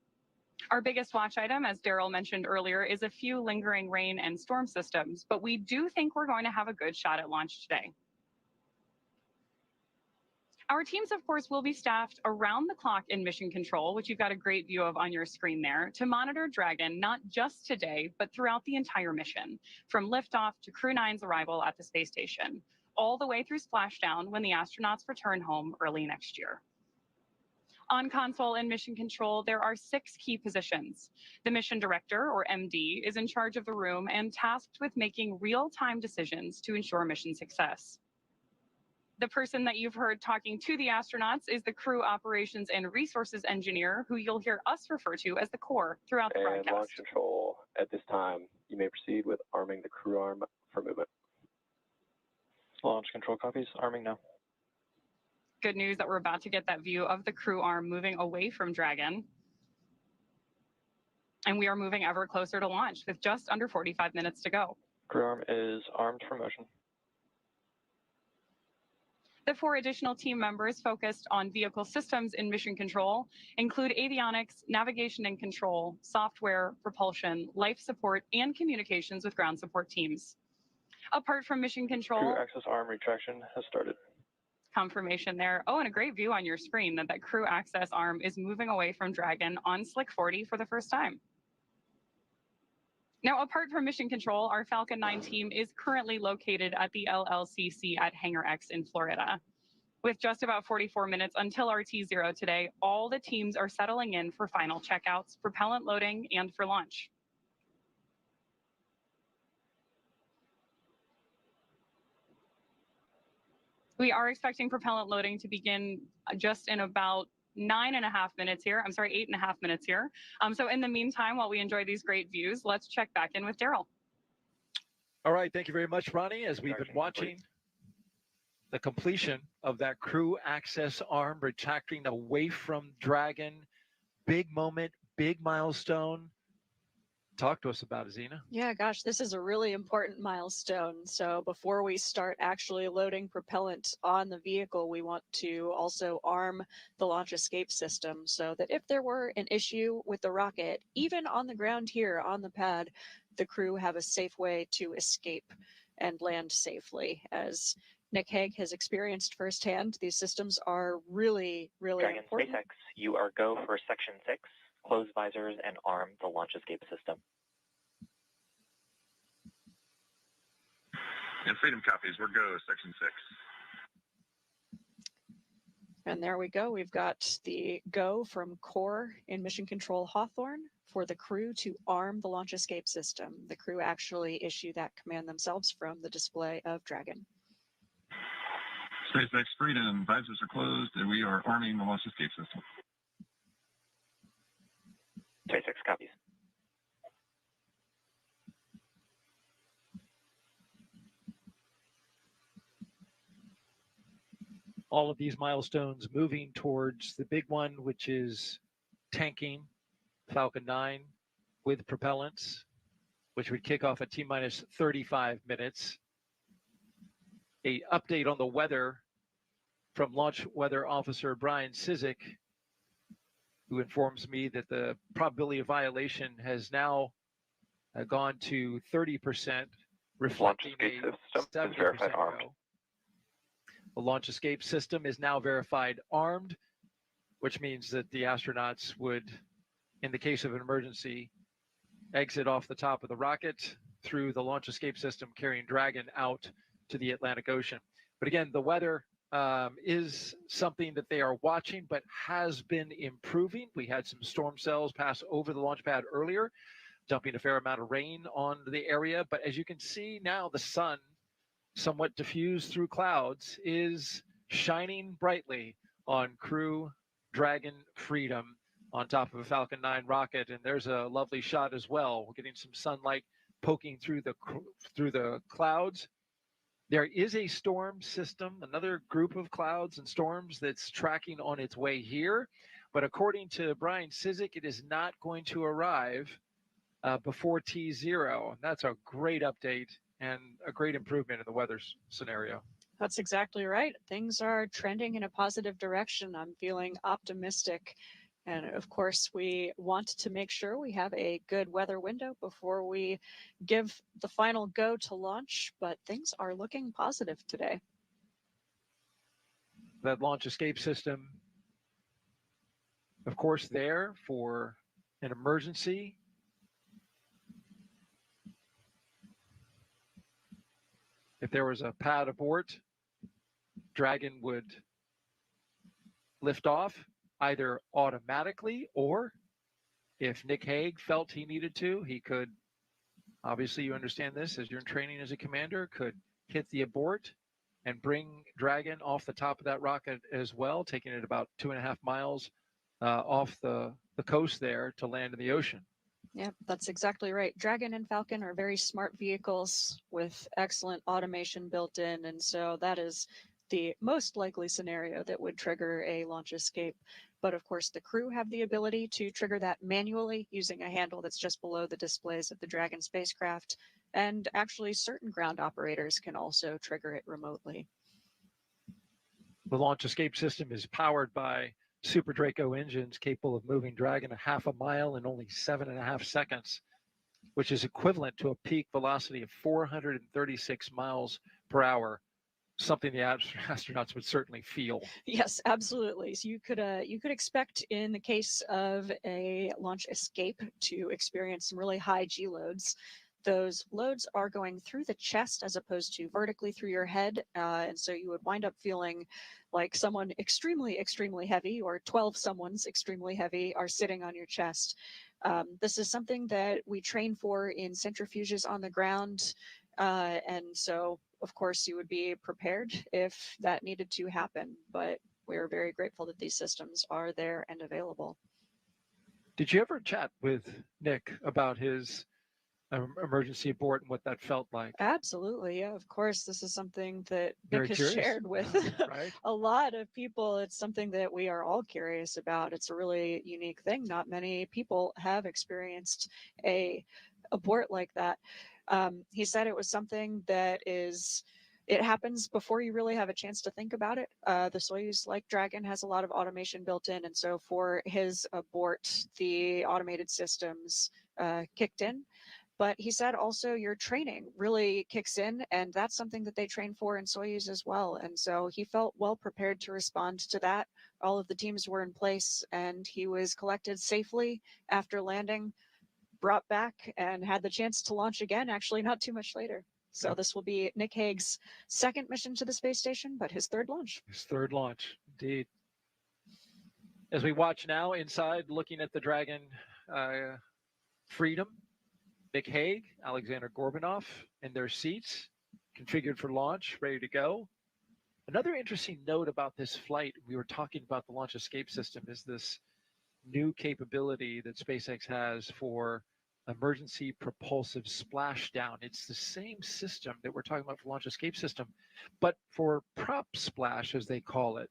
Our biggest watch item, as Daryl mentioned earlier, is a few lingering rain and storm systems, but we do think we're going to have a good shot at launch today. Our teams, of course, will be staffed around the clock in mission control, which you've got a great view of on your screen there, to monitor Dragon not just today, but throughout the entire mission, from liftoff to Crew-9's arrival at the space station, all the way through splashdown when the astronauts return home early next year. On console and mission control, there are 6 key positions. The mission director, or MD, is in charge of the room and tasked with making real-time decisions to ensure mission success. The person that you've heard talking to the astronauts is the crew operations and resources engineer, who you'll hear us refer to as the core throughout the broadcast. And launch control. At this time, you may proceed with arming the crew arm for movement. Launch control copies. Arming now. Good news that we're about to get that view of the crew arm moving away from Dragon. And we are moving ever closer to launch with just under 45 minutes to go. Crew arm is armed for motion. The 4 additional team members focused on vehicle systems in mission control include avionics, navigation and control, software, propulsion, life support, and communications with ground support teams. Apart from mission control, Crew access arm retraction has started. confirmation there. Oh, and a great view on your screen that crew access arm is moving away from Dragon on Slick 40 for the first time. Now, apart from mission control, our Falcon 9 team is currently located at the LLCC at Hangar X in Florida. With just about 44 minutes until our T0 today, all the teams are settling in for final checkouts, propellant loading, and for launch. We are expecting propellant loading to begin just in about 8.5 minutes here. So in the meantime, while we enjoy these great views, let's check back in with Daryl. All right, thank you very much, Ronnie. As we've been watching the completion of that crew access arm retracting away from Dragon, big moment, big milestone. Talk to us about it, Zena. Yeah, gosh, this is a really important milestone. So before we start actually loading propellant on the vehicle, we want to also arm the launch escape system so that if there were an issue with the rocket, even on the ground here on the pad, the crew have a safe way to escape and land safely. As Nick Hague has experienced firsthand, these systems are really, really Dragon important. SpaceX, you are go for Section 6. Close visors and arm the launch escape system. And Freedom copies, we're go, Section 6. And there we go. We've got the go from Core in Mission Control Hawthorne for the crew to arm the launch escape system. The crew actually issue that command themselves from the display of Dragon. SpaceX Freedom, visors are closed, and we are arming the launch escape system. SpaceX copies. All of these milestones moving towards the big one, which is tanking Falcon 9 with propellants, which would kick off at T-minus 35 minutes. A update on the weather from Launch Weather Officer Brian Cizik, who informs me that the probability of violation has now gone to 30%, reflecting a 70% armed. The launch escape system is now verified armed, which means that the astronauts would, in the case of an emergency, exit off the top of the rocket through the launch escape system, carrying Dragon out to the Atlantic Ocean. But again, the weather is something that they are watching, but has been improving. We had some storm cells pass over the launch pad earlier, dumping a fair amount of rain on the area. But as you can see now, the sun, somewhat diffused through clouds, is shining brightly on Crew Dragon Freedom on top of a Falcon 9 rocket. And there's a lovely shot as well. We're getting some sunlight poking through the clouds. There is a storm system, another group of clouds and storms that's tracking on its way here. But according to Brian Cizik, it is not going to arrive before T0. And that's a great update and a great improvement in the weather scenario. That's exactly right. Things are trending in a positive direction. I'm feeling optimistic. And of course, we want to make sure we have a good weather window before we give the final go to launch, but things are looking positive today. That launch escape system, of course, there for an emergency. If there was a pad abort, Dragon would lift off either automatically, or if Nick Hague felt he needed to, he could, obviously you understand this as you're in training as a commander, could hit the abort and bring Dragon off the top of that rocket as well, taking it about 2.5 miles off the coast there to land in the ocean. Yeah, that's exactly right. Dragon and Falcon are very smart vehicles with excellent automation built in, and so that is the most likely scenario that would trigger a launch escape. But of course, the crew have the ability to trigger that manually using a handle that's just below the displays of the Dragon spacecraft. And actually, certain ground operators can also trigger it remotely. The launch escape system is powered by Super Draco engines capable of moving Dragon 0.5 mile in only 7.5 seconds, which is equivalent to a peak velocity of 436 miles per hour. something the astronauts would certainly feel. Yes, absolutely. So you could expect in the case of a launch escape to experience some really high G loads. Those loads are going through the chest as opposed to vertically through your head, and so you would wind up feeling like someone extremely, extremely heavy, or 12 someone's extremely heavy, are sitting on your chest. This is something that we train for in centrifuges on the ground, and so of course you would be prepared if that needed to happen, but we're very grateful that these systems are there and available. Did you ever chat with Nick about his emergency abort and what that felt like? Absolutely, yeah, of course. This is something that Very Nick has curious. shared with Right? a lot of people. It's something that we are all curious about. It's a really unique thing. Not many people have experienced a abort like that. He said it was something that it happens before you really have a chance to think about it. The Soyuz, like Dragon, has a lot of automation built in, and so for his abort, the automated systems kicked in. But he said also your training really kicks in, and that's something that they train for in Soyuz as well. And so he felt well prepared to respond to that. All of the teams were in place, and he was collected safely after landing, brought back, and had the chance to launch again, actually not too much later. So this will be Nick Hague's second mission to the space station, but his third launch. His third launch, indeed. As we watch now inside, looking at the Dragon Freedom, Nick Hague, Aleksandr Gorbunov in their seats, configured for launch, ready to go. Another interesting note about this flight, we were talking about the launch escape system, is this new capability that SpaceX has for emergency propulsive splashdown. It's the same system that we're talking about for launch escape system, but for prop splash, as they call it.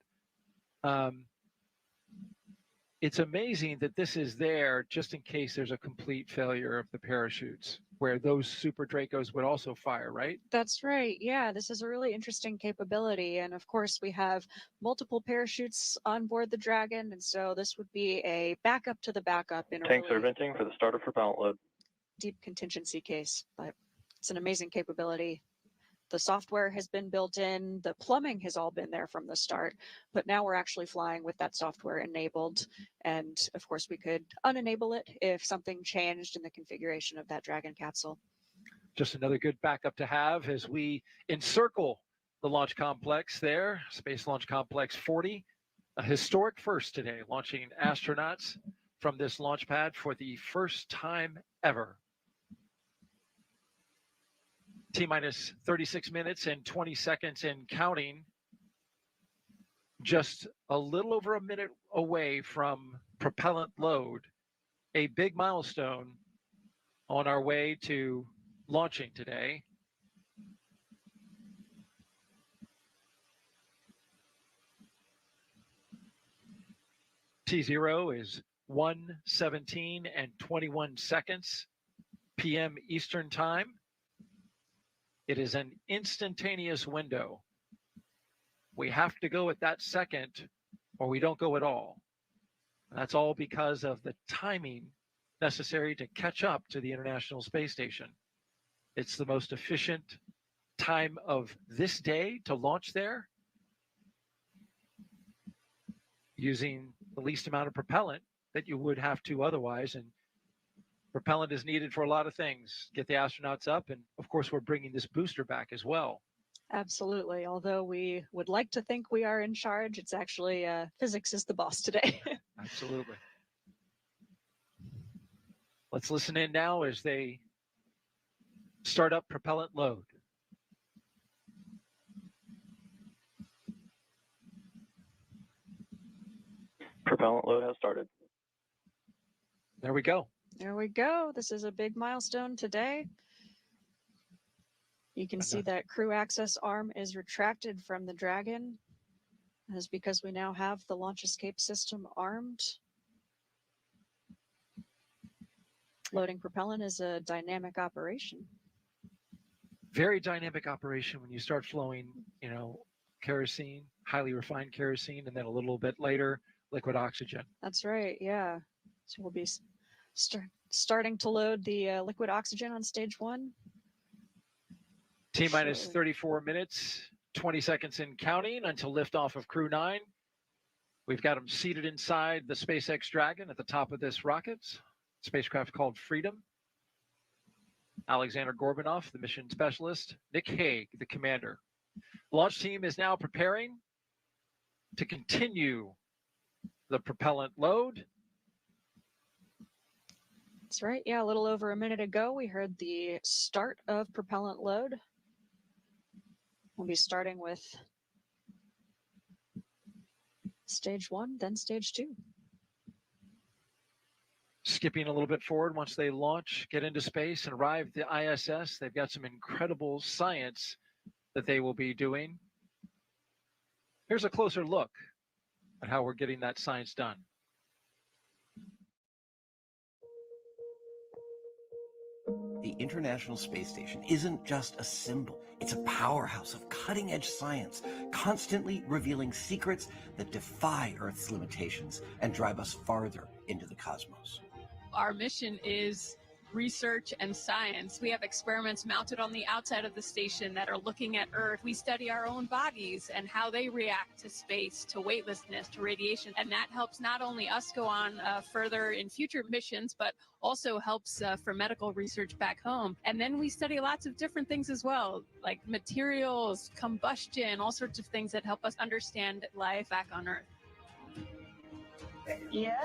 It's amazing that this is there just in case there's a complete failure of the parachutes, where those Super Dracos would also fire, right? That's right. Yeah, this is a really interesting capability. And of course, we have multiple parachutes on board the Dragon. And so this would be a backup to the backup in a Tanks are really venting for the start of propellant load. deep contingency case. But it's an amazing capability. The software has been built in, the plumbing has all been there from the start, but now we're actually flying with that software enabled. And of course, we could unenable it if something changed in the configuration of that Dragon capsule. Just another good backup to have as we encircle the launch complex there, Space Launch Complex 40. A historic first today, launching astronauts from this launch pad for the first time ever. T-minus 36 minutes and 20 seconds and counting. Just a little over a minute away from propellant load. A big milestone on our way to launching today. T0 is 1:17 and 21 seconds p.m. Eastern Time. It is an instantaneous window. We have to go at that second or we don't go at all. That's all because of the timing necessary to catch up to the International Space Station. It's the most efficient time of this day to launch there, using the least amount of propellant that you would have to otherwise. And propellant is needed for a lot of things. Get the astronauts up, and of course we're bringing this booster back as well. Absolutely. Although we would like to think we are in charge, it's actually physics is the boss today. Absolutely. Let's listen in now as they start up propellant load. Propellant load has started. There we go. There we go. This is a big milestone today. You can see that crew access arm is retracted from the Dragon. That is because we now have the launch escape system armed. Loading propellant is a dynamic operation. Very dynamic operation when you start flowing, kerosene, highly refined kerosene, and then a little bit later, liquid oxygen. That's right, yeah. So we'll be starting to load the liquid oxygen on stage 1. T-minus 34 minutes 20 seconds and counting until liftoff of Crew-9. We've got them seated inside the SpaceX Dragon at the top of this rocket, spacecraft called Freedom. Aleksandr Gorbunov, the mission specialist. Nick Hague, the commander. The launch team is now preparing to continue the propellant load. That's right. Yeah, a little over a minute ago, we heard the start of propellant load. We'll be starting with stage 1, then stage 2. Skipping a little bit forward, once they launch, get into space, and arrive at the ISS, they've got some incredible science that they will be doing. Here's a closer look at how we're getting that science done. The International Space Station isn't just a symbol. It's a powerhouse of cutting-edge science, constantly revealing secrets that defy Earth's limitations and drive us farther into the cosmos. Our mission is research and science. We have experiments mounted on the outside of the station that are looking at Earth. We study our own bodies and how they react to space, to weightlessness, to radiation. And that helps not only us go on further in future missions, but also helps for medical research back home. And then we study lots of different things as well, like materials, combustion, all sorts of things that help us understand life back on Earth. Yeah!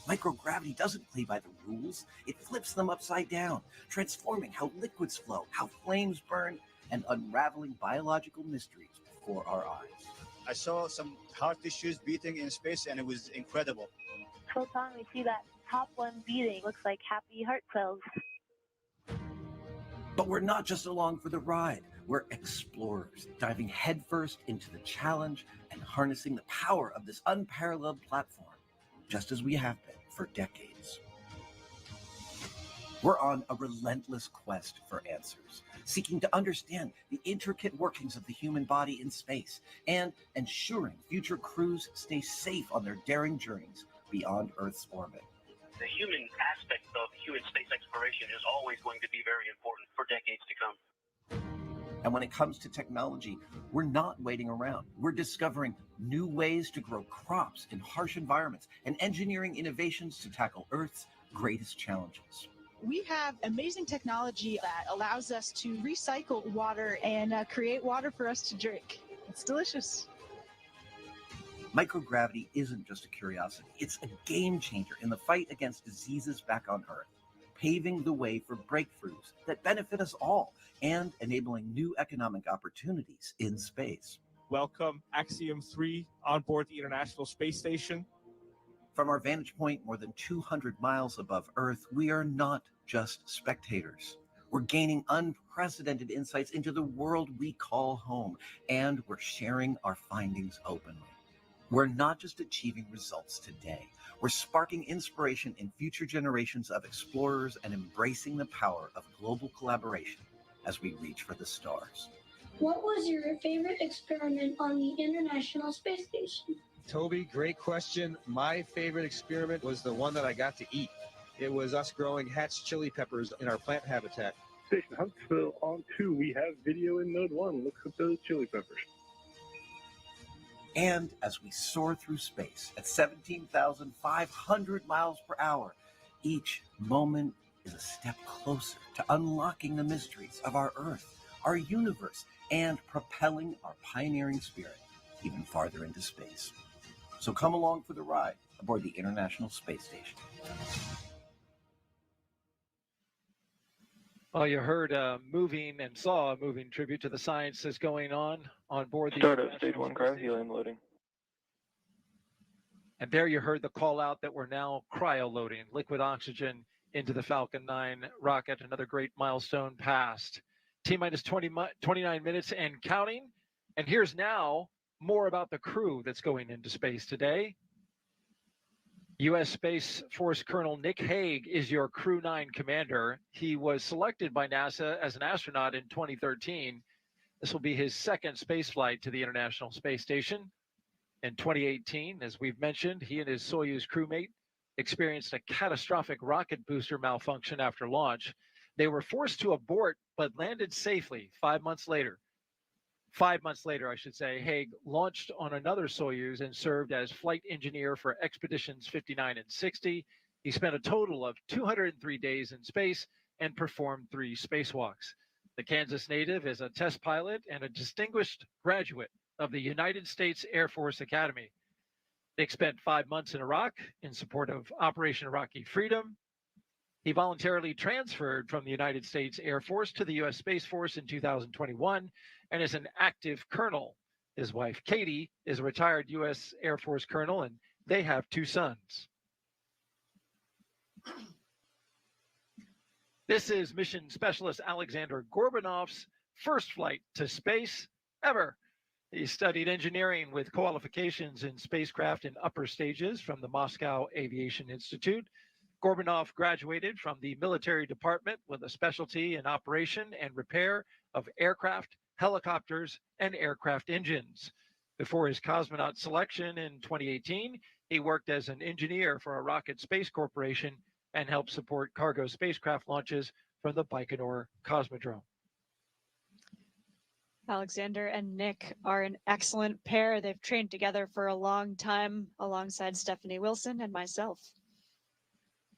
Microgravity doesn't play by the rules. It flips them upside down, transforming how liquids flow, how flames burn, and unraveling biological mysteries before our eyes. I saw some heart tissues beating in space, and it was incredible. Photon, we see that top one beating. Looks like happy heart cells. But we're not just along for the ride. We're explorers, diving headfirst into the challenge and harnessing the power of this unparalleled platform, just as we have been for decades. We're on a relentless quest for answers, seeking to understand the intricate workings of the human body in space and ensuring future crews stay safe on their daring journeys beyond Earth's orbit. The human aspect of human space exploration is always going to be very important for decades to come. And when it comes to technology, we're not waiting around. We're discovering new ways to grow crops in harsh environments and engineering innovations to tackle Earth's greatest challenges. We have amazing technology that allows us to recycle water and create water for us to drink. It's delicious. Microgravity isn't just a curiosity. It's a game changer in the fight against diseases back on Earth, paving the way for breakthroughs that benefit us all and enabling new economic opportunities in space. Welcome Axiom 3 on board the International Space Station. From our vantage point more than 200 miles above Earth, we are not just spectators. We're gaining unprecedented insights into the world we call home, and we're sharing our findings openly. We're not just achieving results today. We're sparking inspiration in future generations of explorers and embracing the power of global collaboration as we reach for the stars. What was your favorite experiment on the International Space Station? Toby, great question. My favorite experiment was the one that I got to eat. It was us growing hatch chili peppers in our plant habitat. Station Huntsville on 2. We have video in Node 1. Look at those chili peppers. And as we soar through space at 17,500 miles per hour, each moment is a step closer to unlocking the mysteries of our Earth, our universe, and propelling our pioneering spirit even farther into space. So come along for the ride aboard the International Space Station. Well, you heard a moving and saw a moving tribute to the science that's going on board the Start of stage 1 gravity helium loading. And there you heard the call out that we're now cryo-loading liquid oxygen into the Falcon 9 rocket. Another great milestone passed. T-minus 29 minutes and counting. And here's now more about the crew that's going into space today. U.S. Space Force Colonel Nick Hague is your Crew-9 commander. He was selected by NASA as an astronaut in 2013. This will be his second spaceflight to the International Space Station. In 2018, as we've mentioned, he and his Soyuz crewmate experienced a catastrophic rocket booster malfunction after launch. They were forced to abort, but landed safely 5 months later. 5 months later, I should say, Hague launched on another Soyuz and served as flight engineer for expeditions 59 and 60. He spent a total of 203 days in space and performed 3 spacewalks. The Kansas native is a test pilot and a distinguished graduate of the United States Air Force Academy. Nick spent 5 months in Iraq in support of Operation Iraqi Freedom. He voluntarily transferred from the United States Air Force to the U.S. Space Force in 2021 and is an active colonel. His wife, Katie, is a retired U.S. Air Force colonel, and they have 2 sons. This is mission specialist Aleksandr Gorbunov's first flight to space ever. He studied engineering with qualifications in spacecraft in upper stages from the Moscow Aviation Institute. Gorbunov graduated from the military department with a specialty in operation and repair of aircraft, helicopters, and aircraft engines. Before his cosmonaut selection in 2018, he worked as an engineer for a rocket space corporation and helped support cargo spacecraft launches from the Baikonur Cosmodrome. Aleksandr and Nick are an excellent pair. They've trained together for a long time alongside Stephanie Wilson and myself.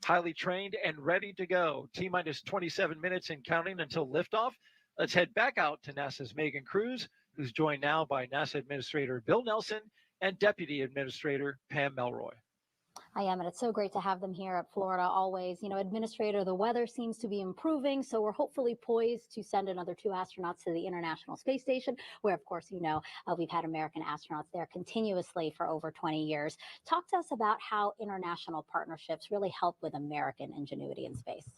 Highly trained and ready to go. T-minus 27 minutes and counting until liftoff. Let's head back out to NASA's Megan Cruz, who's joined now by NASA Administrator Bill Nelson and Deputy Administrator Pam Melroy. I am, and it's so great to have them here at Florida always. You know, Administrator, the weather seems to be improving, so we're hopefully poised to send another 2 astronauts to the International Space Station, where, of course, you know, we've had American astronauts there continuously for over 20 years. Talk to us about how international partnerships really help with American ingenuity in space.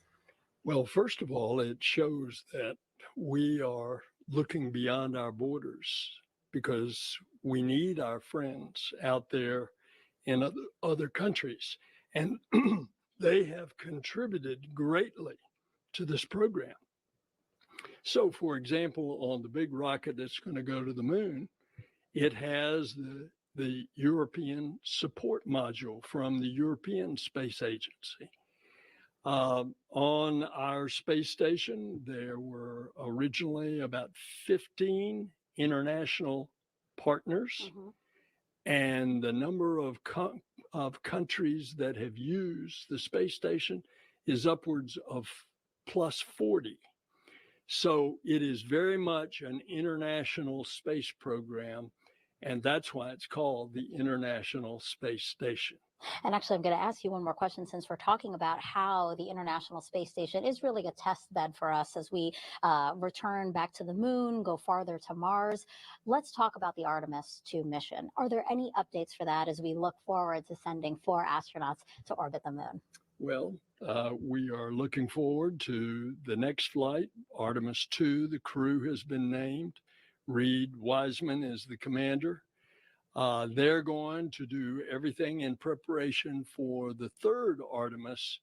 Well, first of all, it shows that we are looking beyond our borders because we need our friends out there in other countries, and they have contributed greatly to this program. So, for example, on the big rocket that's going to go to the moon, it has the European support module from the European Space Agency. On our space station, there were originally about 15 international partners. And the number of countries that have used the space station is upwards of plus 40. So it is very much an international space program, and that's why it's called the International Space Station. And actually, I'm going to ask you one more question since we're talking about how the International Space Station is really a test bed for us as we return back to the moon, go farther to Mars. Let's talk about the Artemis 2 mission. Are there any updates for that as we look forward to sending 4 astronauts to orbit the moon? Well, we are looking forward to the next flight, Artemis 2. The crew has been named. Reed Wiseman is the commander. They're going to do everything in preparation for the 3rd Artemis,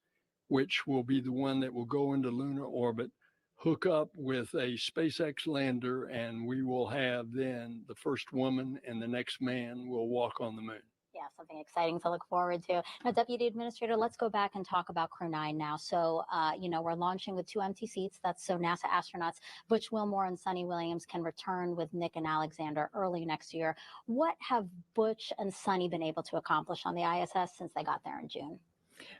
which will be the one that will go into lunar orbit, hook up with a SpaceX lander, and we will have then the first woman and the next man will walk on the moon. Yeah, something exciting to look forward to. Now, Deputy Administrator, let's go back and talk about Crew-9 now. So, you know, we're launching with 2 empty seats. That's so NASA astronauts Butch Wilmore and Sunny Williams can return with Nick and Aleksandr early next year. What have Butch and Sunny been able to accomplish on the ISS since they got there in June?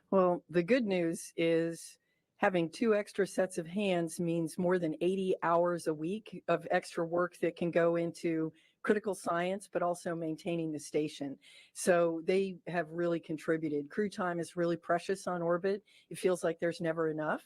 Well, the good news is having 2 extra sets of hands means more than 80 hours a week of extra work that can go into critical science, but also maintaining the station. So they have really contributed. Crew time is really precious on orbit. It feels like there's never enough.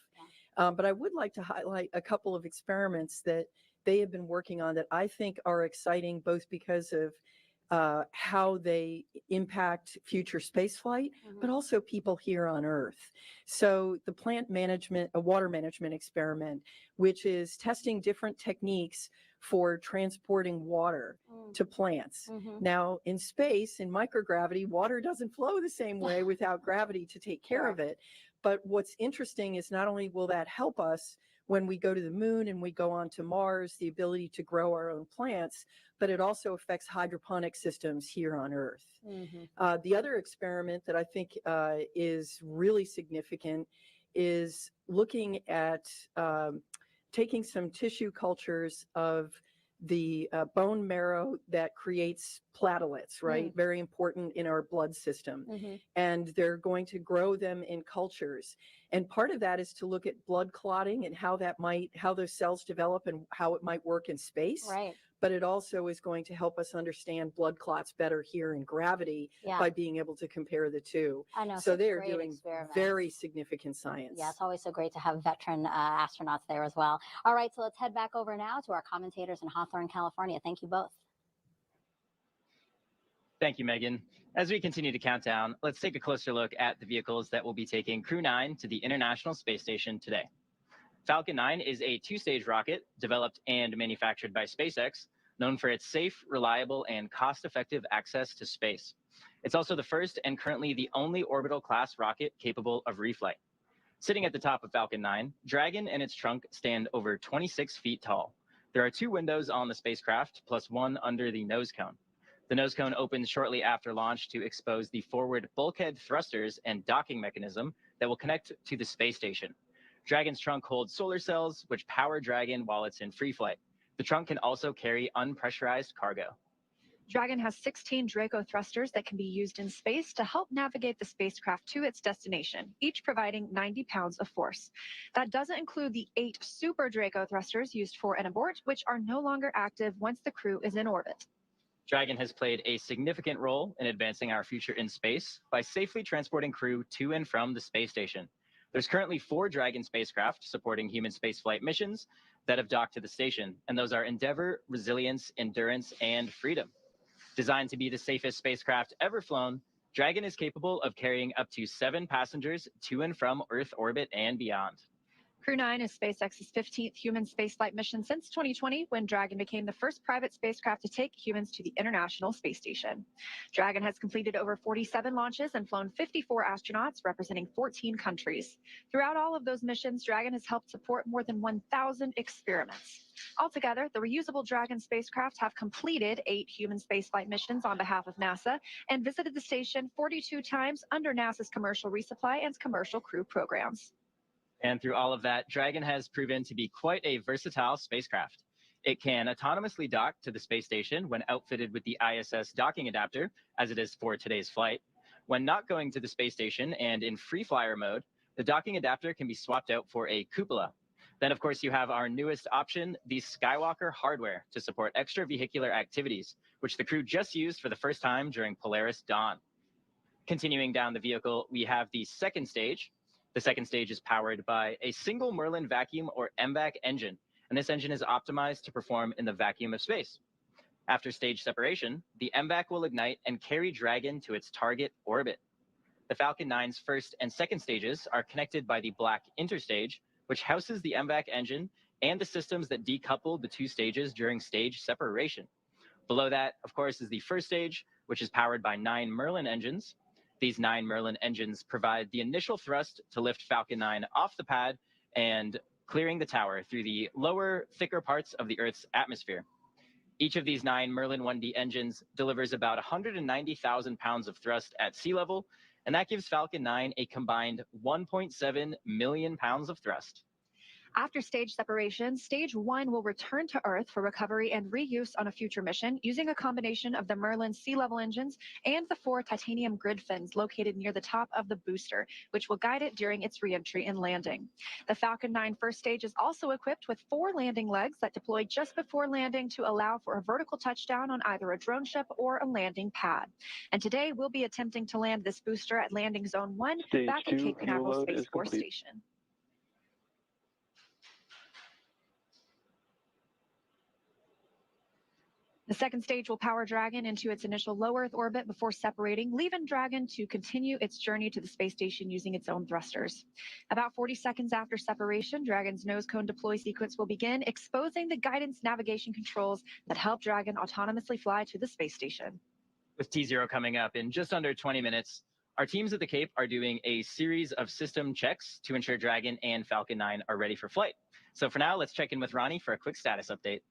But I would like to highlight a couple of experiments that they have been working on that I think are exciting, both because of how they impact future spaceflight, but also people here on Earth. So the plant management, a water management experiment, which is testing different techniques for transporting water to plants. Now, in space, in microgravity, water doesn't flow the same way without gravity to take care of it. But what's interesting is not only will that help us when we go to the moon and we go on to Mars, the ability to grow our own plants, but it also affects hydroponic systems here on Earth. The other experiment that I think is really significant is looking at taking some tissue cultures of the bone marrow that creates platelets, right? Very important in our blood system. And they're going to grow them in cultures. And part of that is to look at blood clotting and how those cells develop and how it might work in space. Right. But it also is going to help us understand blood clots better here in gravity by being able to compare the two. I know. So they're doing very significant science. Yeah, it's always so great to have veteran astronauts there as well. All right, so let's head back over now to our commentators in Hawthorne, California. Thank you both. Thank you, Megan. As we continue to count down, let's take a closer look at the vehicles that will be taking Crew-9 to the International Space Station today. Falcon 9 is a two-stage rocket developed and manufactured by SpaceX, known for its safe, reliable, and cost-effective access to space. It's also the first and currently the only orbital-class rocket capable of reflight. Sitting at the top of Falcon 9, Dragon and its trunk stand over 26 feet tall. There are 2 windows on the spacecraft, plus 1 under the nose cone. The nose cone opens shortly after launch to expose the forward bulkhead thrusters and docking mechanism that will connect to the space station. Dragon's trunk holds solar cells, which power Dragon while it's in free flight. The trunk can also carry unpressurized cargo. Dragon has 16 Draco thrusters that can be used in space to help navigate the spacecraft to its destination, each providing 90 pounds of force. That doesn't include the 8 Super Draco thrusters used for an abort, which are no longer active once the crew is in orbit. Dragon has played a significant role in advancing our future in space by safely transporting crew to and from the space station. There's currently 4 Dragon spacecraft supporting human spaceflight missions that have docked to the station, and those are Endeavour, Resilience, Endurance, and Freedom. Designed to be the safest spacecraft ever flown, Dragon is capable of carrying up to 7 passengers to and from Earth orbit and beyond. Crew-9 is SpaceX's 15th human spaceflight mission since 2020, when Dragon became the first private spacecraft to take humans to the International Space Station. Dragon has completed over 47 launches and flown 54 astronauts representing 14 countries. Throughout all of those missions, Dragon has helped support more than 1,000 experiments. Altogether, the reusable Dragon spacecraft have completed 8 human spaceflight missions on behalf of NASA and visited the station 42 times under NASA's commercial resupply and commercial crew programs. And through all of that, Dragon has proven to be quite a versatile spacecraft. It can autonomously dock to the space station when outfitted with the ISS docking adapter, as it is for today's flight. When not going to the space station and in free flyer mode, the docking adapter can be swapped out for a cupola. Then, of course, you have our newest option, the Skywalker hardware, to support extravehicular activities, which the crew just used for the first time during Polaris Dawn. Continuing down the vehicle, we have the second stage. The second stage is powered by a single Merlin vacuum or MVAC engine, and this engine is optimized to perform in the vacuum of space. After stage separation, the MVAC will ignite and carry Dragon to its target orbit. The Falcon 9's first and second stages are connected by the black interstage, which houses the MVAC engine and the systems that decouple the 2 stages during stage separation. Below that, of course, is the first stage, which is powered by 9 Merlin engines. These 9 Merlin engines provide the initial thrust to lift Falcon 9 off the pad and clearing the tower through the lower, thicker parts of the Earth's atmosphere. Each of these 9 Merlin 1D engines delivers about 190,000 pounds of thrust at sea level, and that gives Falcon 9 a combined 1.7 million pounds of thrust. After stage separation, stage 1 will return to Earth for recovery and reuse on a future mission using a combination of the Merlin sea-level engines and the 4 titanium grid fins located near the top of the booster, which will guide it during its re-entry and landing. The Falcon 9 first stage is also equipped with 4 landing legs that deploy just before landing to allow for a vertical touchdown on either a drone ship or a landing pad. And today, we'll be attempting to land this booster at Landing Zone 1 back at Cape Canaveral Space Force Station. The second stage will power Dragon into its initial low Earth orbit before separating, leaving Dragon to continue its journey to the space station using its own thrusters. About 40 seconds after separation, Dragon's nose cone deploy sequence will begin, exposing the guidance navigation controls that help Dragon autonomously fly to the space station. With T0 coming up in just under 20 minutes, our teams at the Cape are doing a series of system checks to ensure Dragon and Falcon 9 are ready for flight. So for now, let's check in with Ronnie for a quick status update.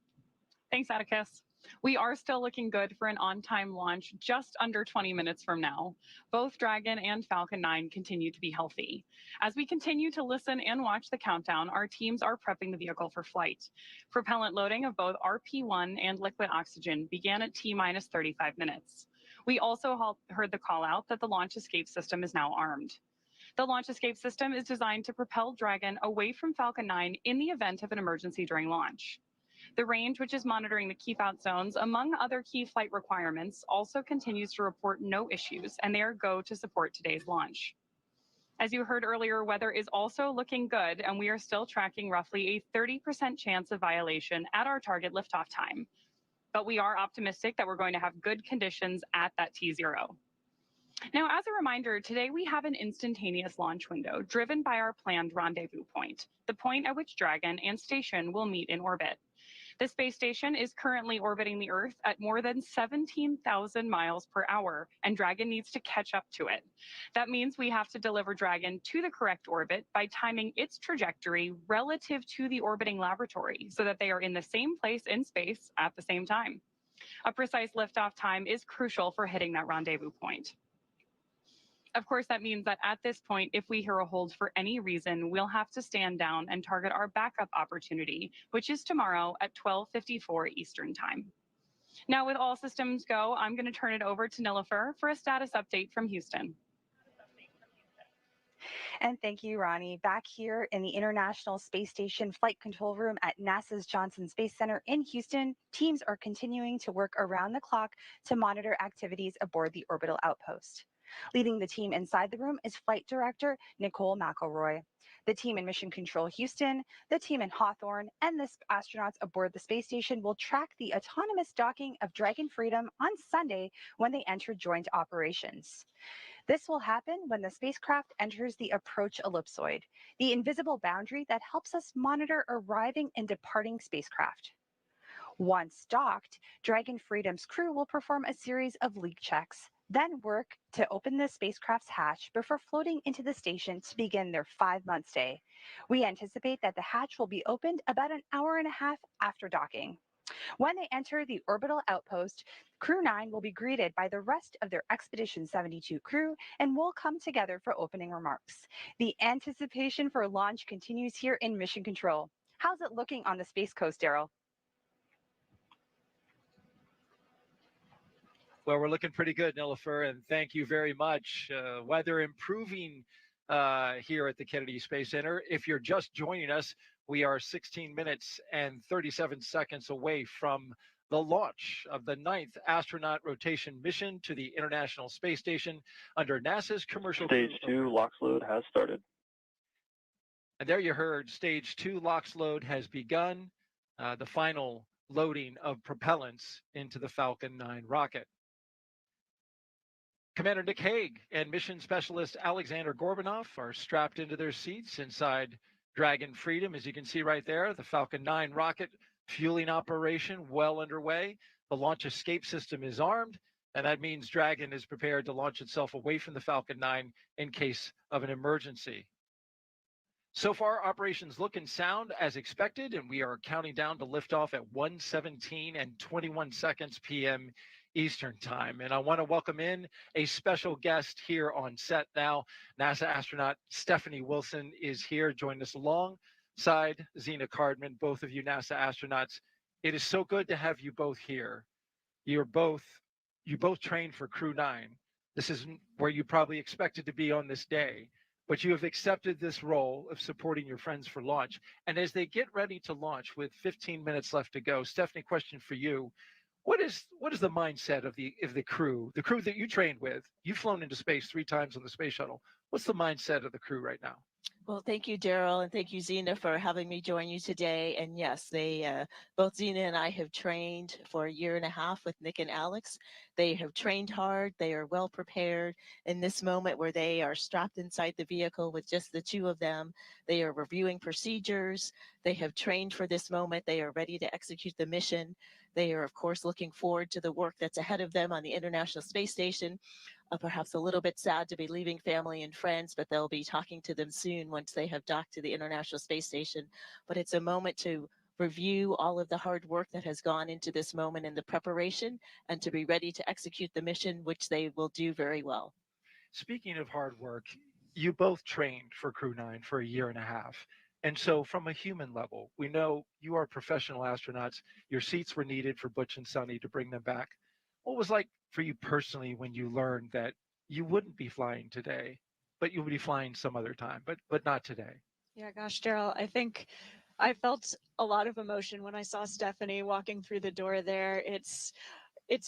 Thanks, Atticus. We are still looking good for an on-time launch just under 20 minutes from now. Both Dragon and Falcon 9 continue to be healthy. As we continue to listen and watch the countdown, our teams are prepping the vehicle for flight. Propellant loading of both RP-1 and liquid oxygen began at T-minus 35 minutes. We also heard the call out that the launch escape system is now armed. The launch escape system is designed to propel Dragon away from Falcon 9 in the event of an emergency during launch. The range, which is monitoring the keep out zones, among other key flight requirements, also continues to report no issues, and they are go to support today's launch. As you heard earlier, weather is also looking good, and we are still tracking roughly a 30% chance of violation at our target liftoff time. But we are optimistic that we're going to have good conditions at that T0. Now, as a reminder, today we have an instantaneous launch window driven by our planned rendezvous point, the point at which Dragon and station will meet in orbit. The space station is currently orbiting the Earth at more than 17,000 miles per hour, and Dragon needs to catch up to it. That means we have to deliver Dragon to the correct orbit by timing its trajectory relative to the orbiting laboratory so that they are in the same place in space at the same time. A precise liftoff time is crucial for hitting that rendezvous point. Of course, that means that at this point, if we hear a hold for any reason, we'll have to stand down and target our backup opportunity, which is tomorrow at 12:54 Eastern Time. Now, with all systems go, I'm going to turn it over to Nilofer for a status update from Houston. And thank you, Ronnie. Back here in the International Space Station Flight Control Room at NASA's Johnson Space Center in Houston, teams are continuing to work around the clock to monitor activities aboard the orbital outpost. Leading the team inside the room is Flight Director Nicole McElroy. The team in Mission Control Houston, the team in Hawthorne, and the astronauts aboard the space station will track the autonomous docking of Dragon Freedom on Sunday when they enter joint operations. This will happen when the spacecraft enters the approach ellipsoid, the invisible boundary that helps us monitor arriving and departing spacecraft. Once docked, Dragon Freedom's crew will perform a series of leak checks, then work to open the spacecraft's hatch before floating into the station to begin their 5-month stay. We anticipate that the hatch will be opened about an hour and a half after docking. When they enter the orbital outpost, Crew-9 will be greeted by the rest of their Expedition 72 crew and will come together for opening remarks. The anticipation for launch continues here in Mission Control. How's it looking on the Space Coast, Daryl? Well, we're looking pretty good, Nilofer, and thank you very much. Weather improving here at the Kennedy Space Center. If you're just joining us, we are 16 minutes and 37 seconds away from the launch of the 9th astronaut rotation mission to the International Space Station under NASA's commercial Stage 2 LOX load has started. And there you heard, Stage 2 LOX load has begun, the final loading of propellants into the Falcon 9 rocket. Commander Nick Hague and Mission Specialist Aleksandr Gorbunov are strapped into their seats inside Dragon Freedom. As you can see right there, the Falcon 9 rocket fueling operation well underway. The launch escape system is armed, and that means Dragon is prepared to launch itself away from the Falcon 9 in case of an emergency. So far, operations look and sound as expected, and we are counting down to liftoff at 1:17 and 21 seconds p.m. Eastern Time. And I want to welcome in a special guest here on set now. NASA astronaut Stephanie Wilson is here, joining us alongside Zena Cardman, both of you NASA astronauts. It is so good to have you both here. You both trained for Crew-9. This is where you probably expected to be on this day, but you have accepted this role of supporting your friends for launch. And as they get ready to launch with 15 minutes left to go, Stephanie, question for you. What is the mindset of the crew that you trained with? You've flown into space 3 times on the space shuttle. What's the mindset of the crew right now? Well, thank you, Daryl, and thank you, Zena, for having me join you today. And yes, they both Zena and I have trained for 1.5 years with Nick and Alex. They have trained hard. They are well prepared. In this moment where they are strapped inside the vehicle with just the 2 of them, they are reviewing procedures. They have trained for this moment. They are ready to execute the mission. They are, of course, looking forward to the work that's ahead of them on the International Space Station. Perhaps a little bit sad to be leaving family and friends, but they'll be talking to them soon once they have docked to the International Space Station. But it's a moment to review all of the hard work that has gone into this moment in the preparation and to be ready to execute the mission, which they will do very well. Speaking of hard work, you both trained for Crew-9 for a year and a half. And so from a human level, we know you are professional astronauts. Your seats were needed for Butch and Sunny to bring them back. What was it like for you personally when you learned that you wouldn't be flying today, but you would be flying some other time, but not today? Yeah, gosh, Daryl, I think I felt a lot of emotion when I saw Stephanie walking through the door there. It's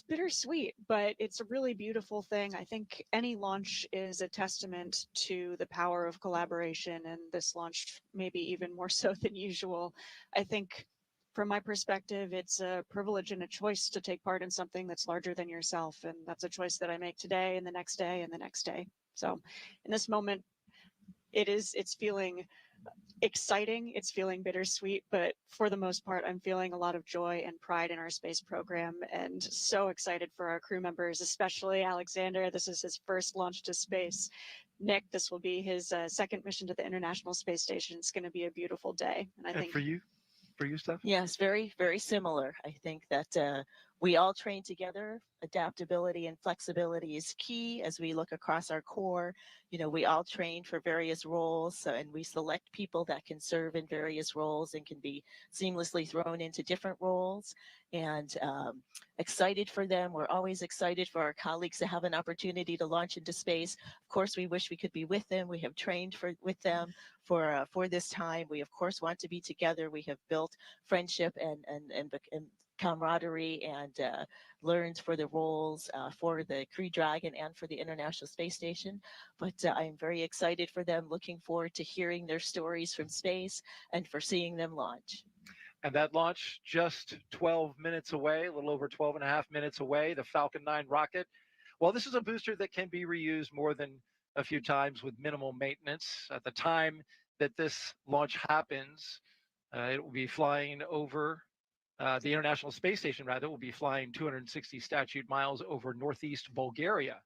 bittersweet, but it's a really beautiful thing. I think any launch is a testament to the power of collaboration, and this launch maybe even more so than usual. I think from my perspective, it's a privilege and a choice to take part in something that's larger than yourself, and that's a choice that I make today and the next day and the next day. So in this moment, it's feeling exciting, it's feeling bittersweet, but for the most part, I'm feeling a lot of joy and pride in our space program and so excited for our crew members, especially Aleksandr. This is his first launch to space. Nick, this will be his second mission to the International Space Station. It's going to be a beautiful day. And I think for you, Steph? Yes, very, very similar. I think that we all train together. Adaptability and flexibility is key as we look across our corps. You know, we all train for various roles, and we select people that can serve in various roles and can be seamlessly thrown into different roles. And excited for them. We're always excited for our colleagues to have an opportunity to launch into space. Of course, we wish we could be with them. We have trained with them for this time. We of course want to be together. We have built friendship and camaraderie and learned for the roles for the Crew Dragon and for the International Space Station. But I am very excited for them, looking forward to hearing their stories from space and for seeing them launch. And that launch just 12 minutes away, a little over 12 and a half minutes away, the Falcon 9 rocket. Well, this is a booster that can be reused more than a few times with minimal maintenance. At the time that this launch happens, it will be flying over the International Space Station, rather, will be flying 260 statute miles over northeast Bulgaria.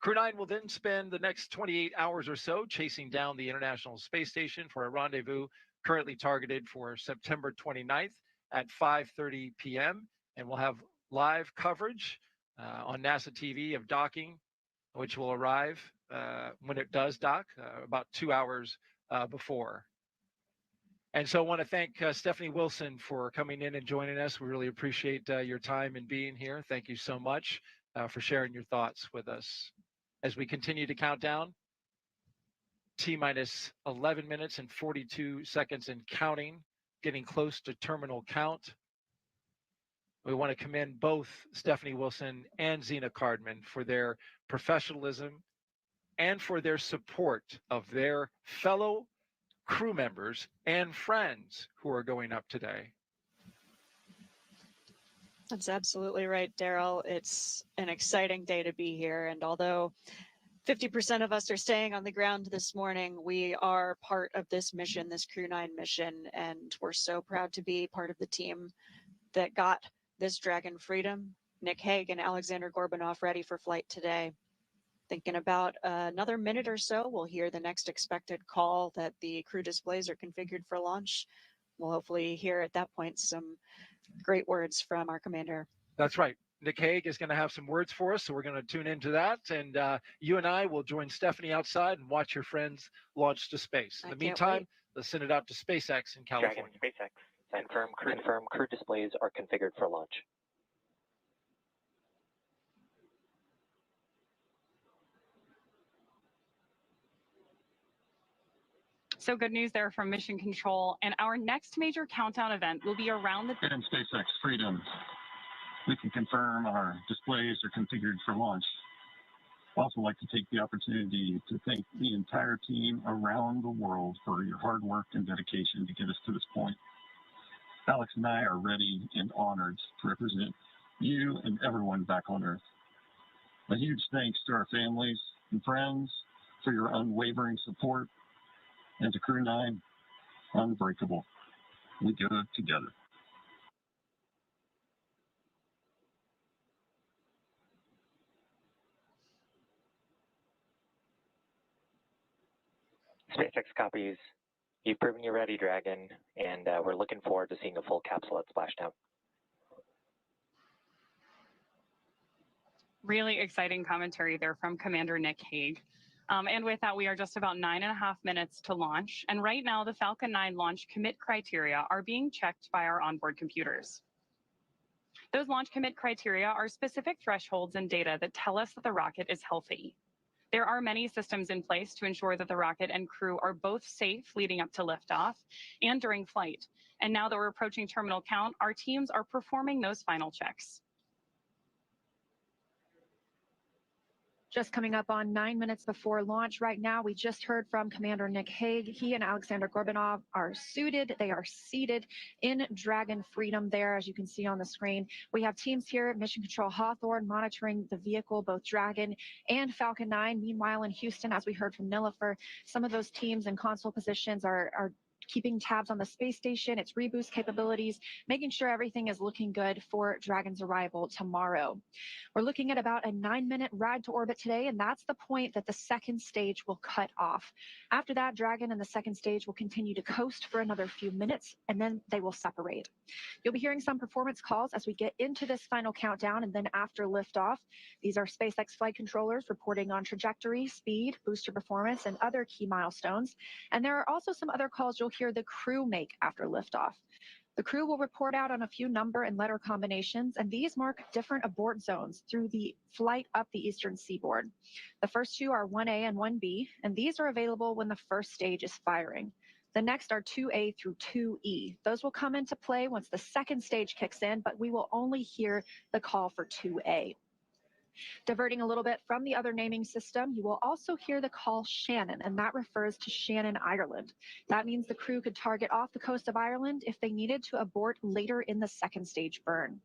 Crew-9 will then spend the next 28 hours or so chasing down the International Space Station for a rendezvous currently targeted for September 29th at 5:30 p.m. And we'll have live coverage on NASA TV of docking, which will arrive when it does dock, about 2 hours before. And so I want to thank Stephanie Wilson for coming in and joining us. We really appreciate your time and being here. Thank you so much for sharing your thoughts with us. As we continue to count down, T-minus 11 minutes and 42 seconds and counting, getting close to terminal count. We want to commend both Stephanie Wilson and Zena Cardman for their professionalism and for their support of their fellow crew members and friends who are going up today. that's absolutely right, Daryl. It's an exciting day to be here. And although 50% of us are staying on the ground this morning, we are part of this mission, this Crew-9 mission, and we're so proud to be part of the team that got this Dragon Freedom, Nick Hague and Aleksandr Gorbunov ready for flight today. Thinking about another minute or so, we'll hear the next expected call that the crew displays are configured for launch. We'll hopefully hear at that point some great words from our commander. That's right. Nick Hague is going to have some words for us, so we're going to tune into that. And you and I will join Stephanie outside and watch your friends launch to space. In the meantime, let's send it out to SpaceX in California. Dragon, SpaceX. Confirm crew displays are configured for launch. So good news there from Mission Control. And our next major countdown event will be around the... And SpaceX Freedom. We can confirm our displays are configured for launch. I'd also like to take the opportunity to thank the entire team around the world for your hard work and dedication to get us to this point. Alex and I are ready and honored to represent you and everyone back on Earth. A huge thanks to our families and friends for your unwavering support, and to Crew-9, unbreakable. We go together. SpaceX copies You've proven you're ready, Dragon, and we're looking forward to seeing a full capsule at splashdown. Really exciting commentary there from Commander Nick Hague. And with that, we are just about 9.5 minutes to launch. And right now, the Falcon 9 launch commit criteria are being checked by our onboard computers. Those launch commit criteria are specific thresholds and data that tell us that the rocket is healthy. There are many systems in place to ensure that the rocket and crew are both safe leading up to liftoff and during flight. And now that we're approaching terminal count, our teams are performing those final checks. Just coming up on 9 minutes before launch right now, we just heard from Commander Nick Hague. He and Aleksandr Gorbunov are suited. They are seated in Dragon Freedom there, as you can see on the screen. We have teams here at Mission Control Hawthorne monitoring the vehicle, both Dragon and Falcon 9. Meanwhile, in Houston, as we heard from Nilofer, some of those teams in console positions are keeping tabs on the space station, its reboost capabilities, making sure everything is looking good for Dragon's arrival tomorrow. We're looking at about a 9-minute ride to orbit today, and that's the point that the second stage will cut off. After that, Dragon and the second stage will continue to coast for another few minutes, and then they will separate. You'll be hearing some performance calls as we get into this final countdown, and then after liftoff. These are SpaceX flight controllers reporting on trajectory, speed, booster performance, and other key milestones. And there are also some other calls you'll hear the crew make after liftoff. The crew will report out on a few number and letter combinations, and these mark different abort zones through the flight up the eastern seaboard. The first two are 1A and 1B, and these are available when the first stage is firing. The next are 2A through 2E. Those will come into play once the second stage kicks in, but we will only hear the call for 2A. Diverting a little bit from the other naming system, you will also hear the call Shannon, and that refers to Shannon, Ireland. That means the crew could target off the coast of Ireland if they needed to abort later in the second stage burn.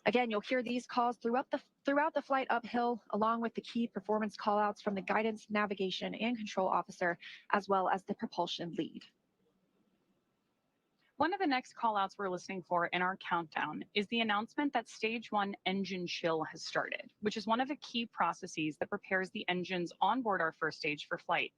Again, you'll hear these calls throughout the flight uphill, along with the key performance callouts from the guidance, navigation, and control officer, as well as the propulsion lead. One of the next callouts we're listening for in our countdown is the announcement that Stage 1 engine chill has started, which is one of the key processes that prepares the engines on board our first stage for flight.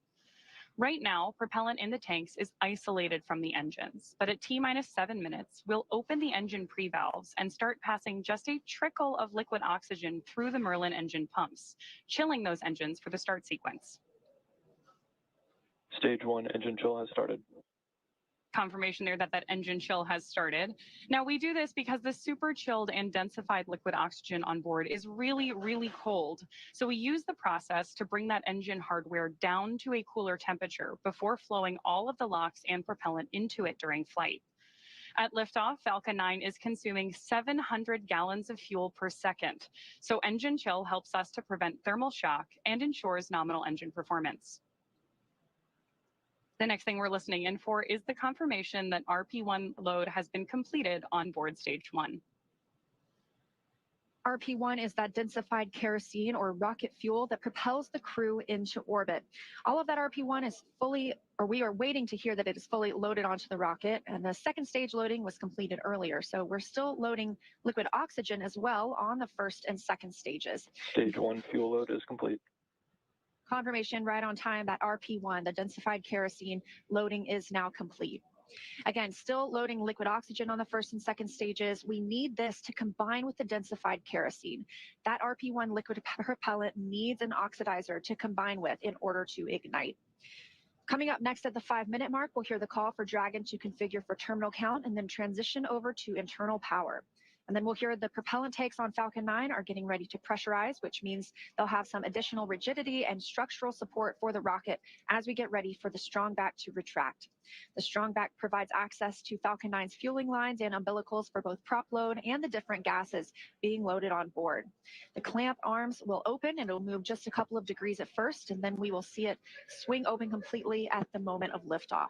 Right now, propellant in the tanks is isolated from the engines, but at T-minus 7 minutes, we'll open the engine pre-valves and start passing just a trickle of liquid oxygen through the Merlin engine pumps, chilling those engines for the start sequence. Stage 1 engine chill has started. Confirmation there that that engine chill has started. Now, we do this because the super chilled and densified liquid oxygen on board is really, really cold. So we use the process to bring that engine hardware down to a cooler temperature before flowing all of the LOX and propellant into it during flight. At liftoff, Falcon 9 is consuming 700 gallons of fuel per second. So engine chill helps us to prevent thermal shock and ensures nominal engine performance. The next thing we're listening in for is the confirmation that RP1 load has been completed on board Stage 1. RP1 is that densified kerosene or rocket fuel that propels the crew into orbit. All of that RP1 is fully, or we are waiting to hear that it is fully loaded onto the rocket, and the second stage loading was completed earlier. So we're still loading liquid oxygen as well on the first and second stages. Stage 1 fuel load is complete. Confirmation right on time that RP1, the densified kerosene loading, is now complete. Again, still loading liquid oxygen on the first and second stages. We need this to combine with the densified kerosene. That RP1 liquid propellant needs an oxidizer to combine with in order to ignite. Coming up next at the 5-minute mark, we'll hear the call for Dragon to configure for terminal count and then transition over to internal power. And then we'll hear the propellant tanks on Falcon 9 are getting ready to pressurize, which means they'll have some additional rigidity and structural support for the rocket as we get ready for the strong back to retract. The strong back provides access to Falcon 9's fueling lines and umbilicals for both prop load and the different gases being loaded on board. The clamp arms will open and it'll move just a couple of degrees at first, and then we will see it swing open completely at the moment of liftoff.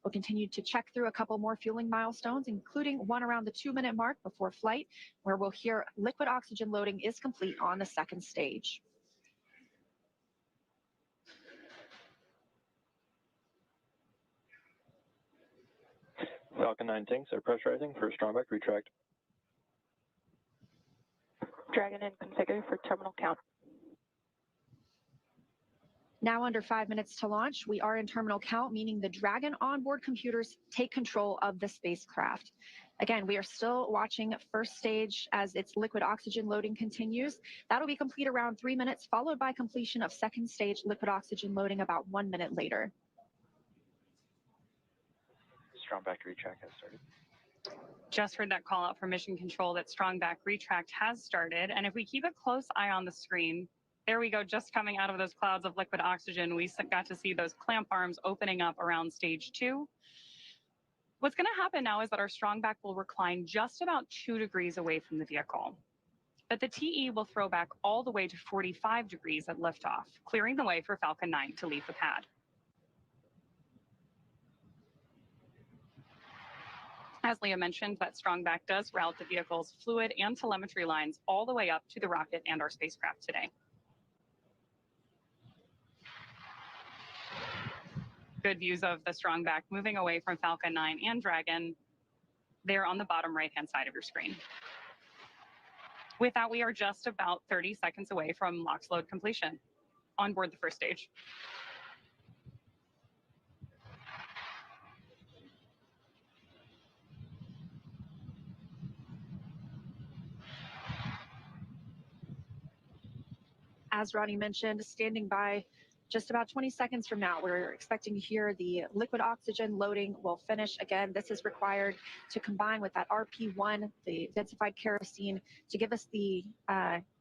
We'll continue to check through a couple more fueling milestones, including one around the 2-minute mark before flight, where we'll hear liquid oxygen loading is complete on the second stage. Falcon 9 tanks are pressurizing for strong back retract. Dragon and configure for terminal count. Now under 5 minutes to launch, we are in terminal count, meaning the Dragon onboard computers take control of the spacecraft. Again, we are still watching first stage as its liquid oxygen loading continues. That'll be complete around 3 minutes, followed by completion of second stage liquid oxygen loading about 1 minute later. Strong back retract has started. Just heard that call out from mission control that strong back retract has started. And if we keep a close eye on the screen, there we go, just coming out of those clouds of liquid oxygen, we got to see those clamp arms opening up around stage 2. What's going to happen now is that our strong back will recline just about 2 degrees away from the vehicle. But the TE will throw back all the way to 45 degrees at liftoff, clearing the way for Falcon 9 to leave the pad. As Leah mentioned, that strong back does route the vehicle's fluid and telemetry lines all the way up to the rocket and our spacecraft today. Good views of the strong back moving away from Falcon 9 and Dragon there on the bottom right-hand side of your screen. With that, we are just about 30 seconds away from LOX load completion on board the first stage. As Ronnie mentioned, standing by just about 20 seconds from now, we're expecting to hear the liquid oxygen loading will finish. Again, this is required to combine with that RP1, the densified kerosene, to give us the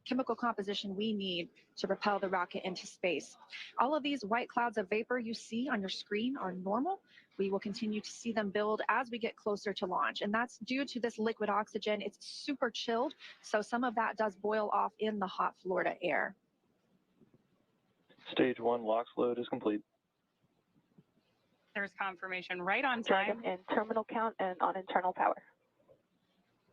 chemical composition we need to propel the rocket into space. All of these white clouds of vapor you see on your screen are normal. We will continue to see them build as we get closer to launch. And that's due to this liquid oxygen. It's super chilled, so some of that does boil off in the hot Florida air. Stage 1 LOX load is complete. There's confirmation right on time. Dragon in terminal count and on internal power.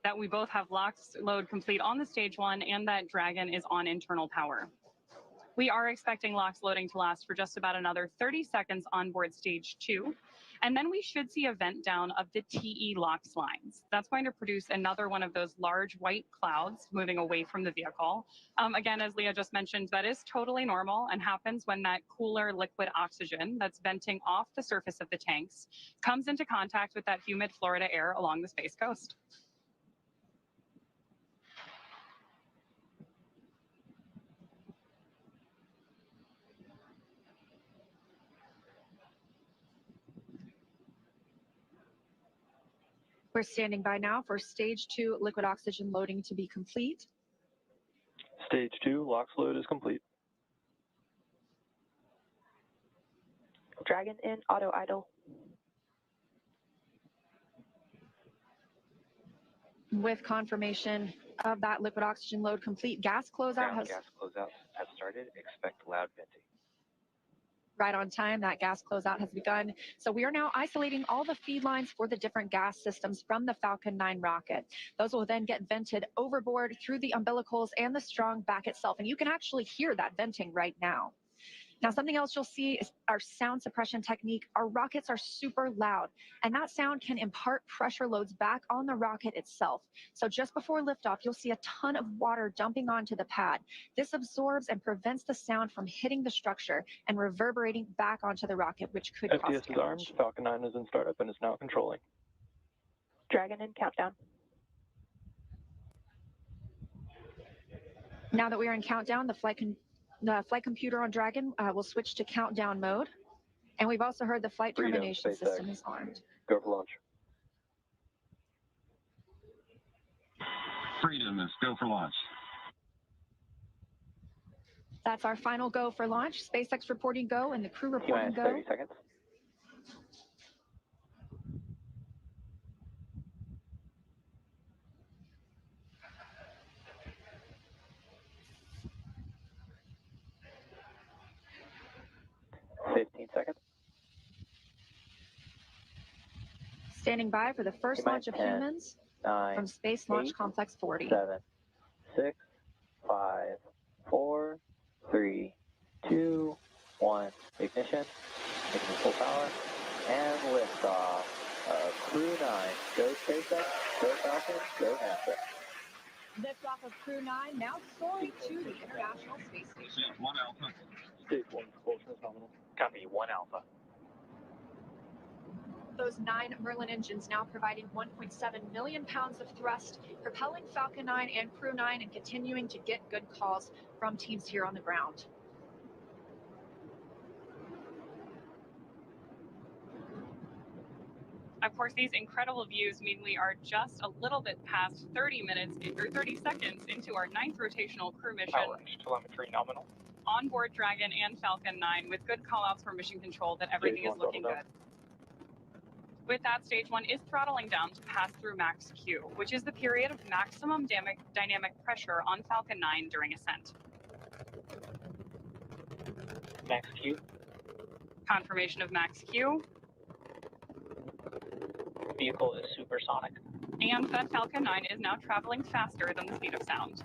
That we both have LOX load complete on the stage 1 and that Dragon is on internal power. We are expecting LOX loading to last for just about another 30 seconds on board stage 2. And then we should see a vent down of the TE LOX lines. That's going to produce another one of those large white clouds moving away from the vehicle. Again, as Leah just mentioned, that is totally normal and happens when that cooler liquid oxygen that's venting off the surface of the tanks comes into contact with that humid Florida air along the Space Coast. We're standing by now for stage 2 liquid oxygen loading to be complete. Stage 2 LOX load is complete. Dragon in auto idle. With confirmation of that liquid oxygen load complete, gas closeout has started. Expect loud venting. right on time. That gas closeout has begun. So we are now isolating all the feed lines for the different gas systems from the Falcon 9 rocket. Those will then get vented overboard through the umbilicals and the strong back itself. And you can actually hear that venting right now. Now, something else you'll see is our sound suppression technique. Our rockets are super loud, and that sound can impart pressure loads back on the rocket itself. So just before liftoff, you'll see a ton of water dumping onto the pad. This absorbs and prevents the sound from hitting the structure and reverberating back onto the rocket, which could cause FTS is damage. armed. Falcon 9 is in startup and is now controlling. Dragon in countdown. Now that we are in countdown, the flight computer on Dragon will switch to countdown mode. And we've also heard the flight Freedom, termination SpaceX. system is armed. Go for launch. Freedom is go for launch. That's our final go for launch. SpaceX reporting go and the crew reporting go. 30 seconds. Standing by for the first launch of 10, humans 9, from Space Launch 8, Complex 40. 7, 6, 5, 4, 3, 2, 1. Ignition. Ignition full power. And liftoff of Crew-9. Go SpaceX, go Falcon, go NASA. Liftoff of Crew-9 now soaring to the International Space Station. Stage 1 Alpha. Stage 1 propulsion is those 9 Merlin engines now providing 1.7 million pounds of thrust, propelling Falcon 9 and Crew-9 and continuing to get good calls from teams here on the ground. Of course, these incredible views mean we are just a little bit past 30 minutes or 30 seconds into our 9th rotational crew mission. Power telemetry nominal. On board Dragon and Falcon 9 with good callouts for mission control that everything is looking good. With that, stage 1 is throttling down to pass through max Q, which is the period of maximum dynamic pressure on Falcon 9 during ascent. Max Q. Confirmation of max Q. Vehicle is supersonic. And that Falcon 9 is now traveling faster than the speed of sound.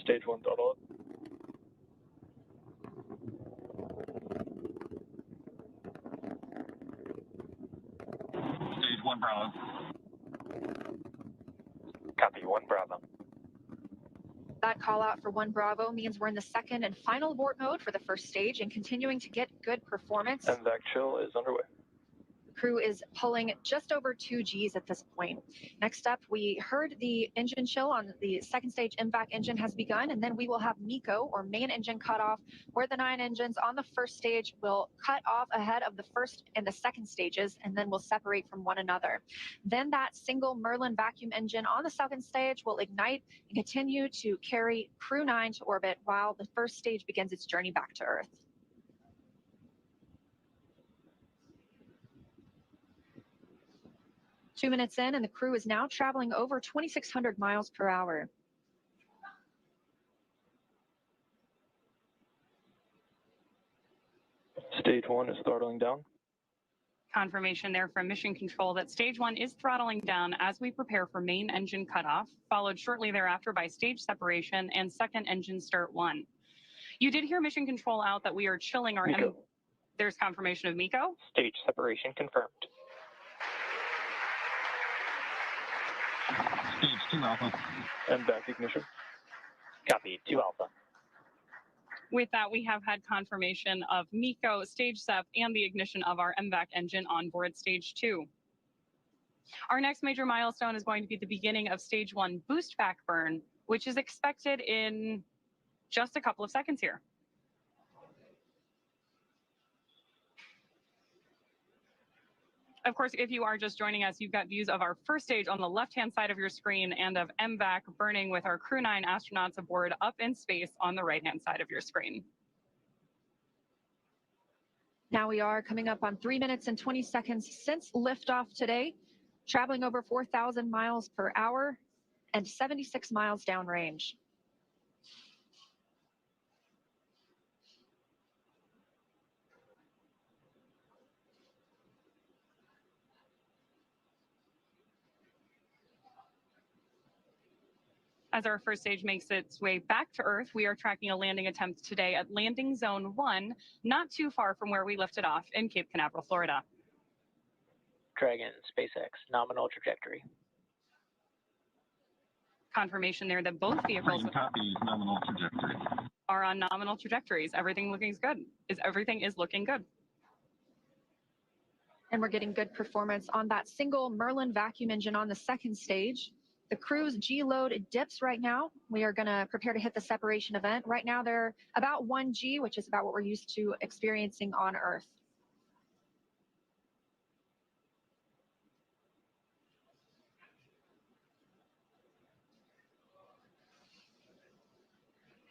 Stage 1 throttle up. Stage 1 Bravo. Copy 1 Bravo. That call out for 1 Bravo means we're in the second and final abort mode for the first stage and continuing to get good performance. And vac chill is underway. Crew is pulling just over 2 Gs at this point. Next up, we heard the engine chill on the second stage MVAC engine has begun, and then we will have MECO, or main engine cutoff, where the 9 engines on the first stage will cut off ahead of the first and the second stages, and then will separate from one another. Then that single Merlin vacuum engine on the second stage will ignite and continue to carry Crew-9 to orbit while the first stage begins its journey back to Earth. Two minutes in, and the crew is now traveling over 2,600 miles per hour. Stage 1 is throttling down. Confirmation there from mission control that stage 1 is throttling down as we prepare for main engine cutoff, followed shortly thereafter by stage separation and second engine start 1. You did hear mission control out that we are chilling our MECO. There's confirmation of MECO. Stage separation confirmed. Stage 2 Alpha. And back ignition. Copy 2 Alpha. With that, we have had confirmation of MECO, stage SEP, and the ignition of our MVAC engine on board stage 2. Our next major milestone is going to be the beginning of stage 1 boost back burn, which is expected in just a couple of seconds here. Of course, if you are just joining us, you've got views of our first stage on the left-hand side of your screen and of MVAC burning with our Crew-9 astronauts aboard up in space on the right-hand side of your screen. Now we are coming up on 3 minutes and 20 seconds since liftoff today, traveling over 4,000 miles per hour and 76 miles downrange. As our first stage makes its way back to Earth, we are tracking a landing attempt today at landing zone 1, not too far from where we lifted off in Cape Canaveral, Florida. Dragon, SpaceX, nominal trajectory. Confirmation there that both vehicles Copies nominal trajectory. are on nominal trajectories. Everything is looking good. And we're getting good performance on that single Merlin vacuum engine on the second stage. The crew's G load dips right now. We are going to prepare to hit the separation event. Right now, they're about 1 G, which is about what we're used to experiencing on Earth.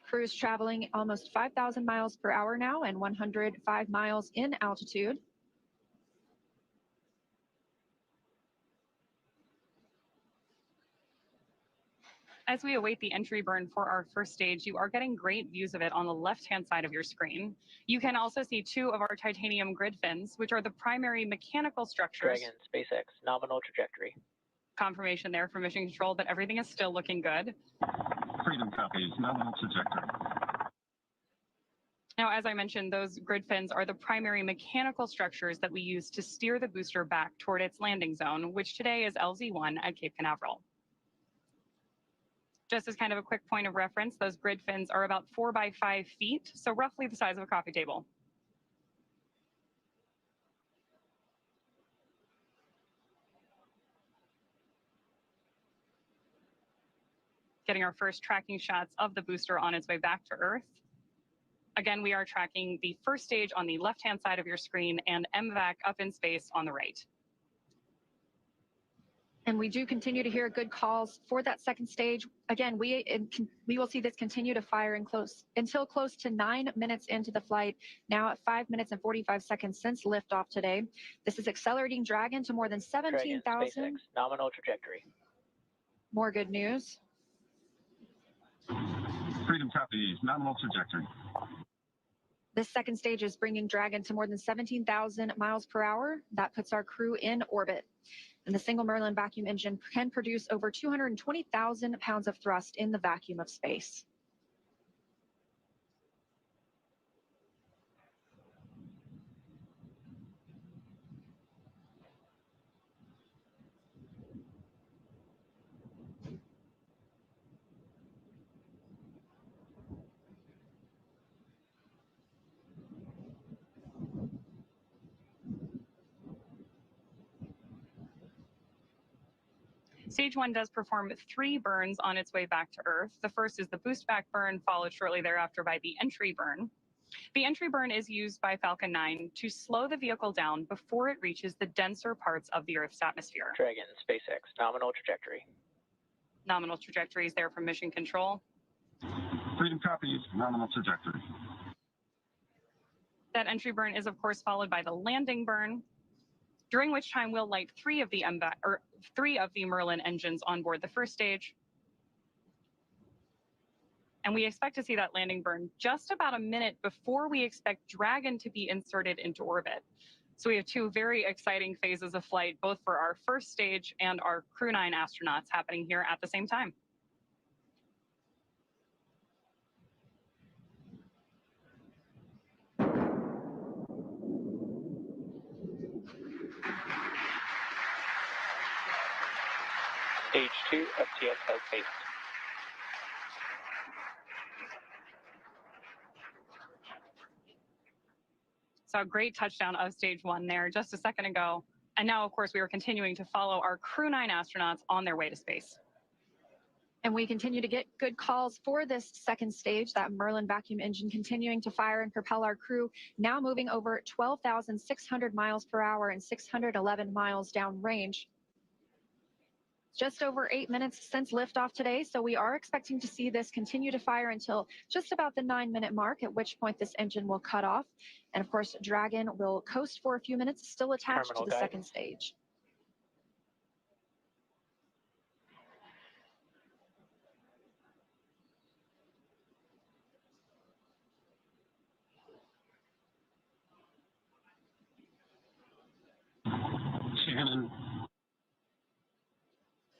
Crew is traveling almost 5,000 miles per hour now and 105 miles in altitude. As we await the entry burn for our first stage, you are getting great views of it on the left-hand side of your screen. You can also see 2 of our titanium grid fins, which are the primary mechanical structures. Dragon, SpaceX, nominal trajectory. Confirmation there from mission control that everything is still looking good. Freedom copies nominal trajectory. Now, as I mentioned, those grid fins are the primary mechanical structures that we use to steer the booster back toward its landing zone, which today is LZ1 at Cape Canaveral. Just as kind of a quick point of reference, those grid fins are about 4 by 5 feet, so roughly the size of a coffee table. getting our first tracking shots of the booster on its way back to Earth. Again, we are tracking the first stage on the left-hand side of your screen and MVAC up in space on the right. And we do continue to hear good calls for that second stage. Again, we will see this continue to fire until close to 9 minutes into the flight, now at 5 minutes and 45 seconds since liftoff today. This is accelerating Dragon to more than 17,000. SpaceX, nominal trajectory. More good news. Freedom copies, nominal trajectory. This second stage is bringing Dragon to more than 17,000 miles per hour. That puts our crew in orbit. And the single Merlin vacuum engine can produce over 220,000 pounds of thrust in the vacuum of space. Stage 1 does perform 3 burns on its way back to Earth. The first is the boost back burn, followed shortly thereafter by the entry burn. The entry burn is used by Falcon 9 to slow the vehicle down before it reaches the denser parts of the Earth's atmosphere. Dragon, SpaceX, nominal trajectory. Nominal trajectory is there from Mission Control. Freedom copies, nominal trajectory. That entry burn is, of course, followed by the landing burn, during which time we'll light 3 of the Merlin engines on board the first stage. And we expect to see that landing burn just about a minute before we expect Dragon to be inserted into orbit. So we have 2 very exciting phases of flight, both for our first stage and our Crew-9 astronauts happening here at the same time. Stage 2 FTS has faced. So a great touchdown of stage 1 there just a second ago. And now, of course, we are continuing to follow our Crew-9 astronauts on their way to space. And we continue to get good calls for this second stage, that Merlin vacuum engine continuing to fire and propel our crew, now moving over 12,600 miles per hour and 611 miles downrange. Just over 8 minutes since liftoff today, so we are expecting to see this continue to fire until just about the 9-minute mark, at which point this engine will cut off. And of course, Dragon will coast for a few minutes, still attached to the second stage. Shannon.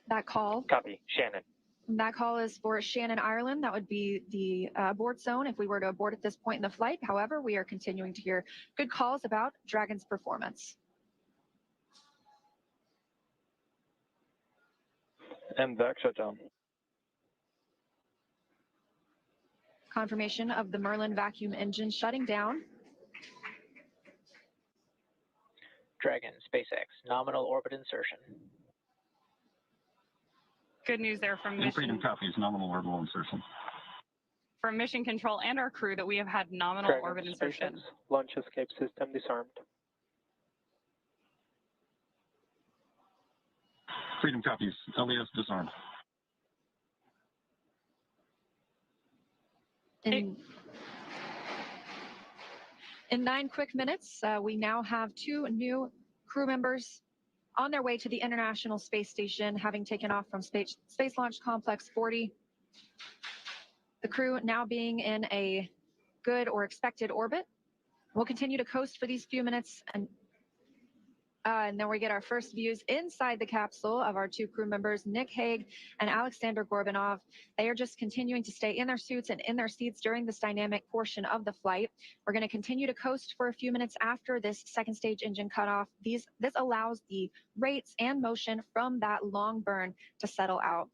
That call. Copy, Shannon. That call is for Shannon, Ireland. That would be the abort zone if we were to abort at this point in the flight. However, we are continuing to hear good calls about Dragon's performance. MVAC shutdown. Confirmation of the Merlin vacuum engine shutting down. Dragon, SpaceX, nominal orbit insertion. Good news there from Freedom copies, nominal orbital insertion. From Mission Control and our crew that we have had nominal Dragon, orbit insertion. SpaceX, launch escape system disarmed. Freedom copies, LES disarmed. In 9 quick minutes, we now have 2 new crew members on their way to the International Space Station, having taken off from Space Launch Complex 40. The crew now being in a good or expected orbit. We'll continue to coast for these few minutes, and then we get our first views inside the capsule of our 2 crew members, Nick Hague and Aleksandr Gorbunov. They are just continuing to stay in their suits and in their seats during this dynamic portion of the flight. We're going to continue to coast for a few minutes after this second stage engine cutoff. This allows the rates and motion from that long burn to settle out.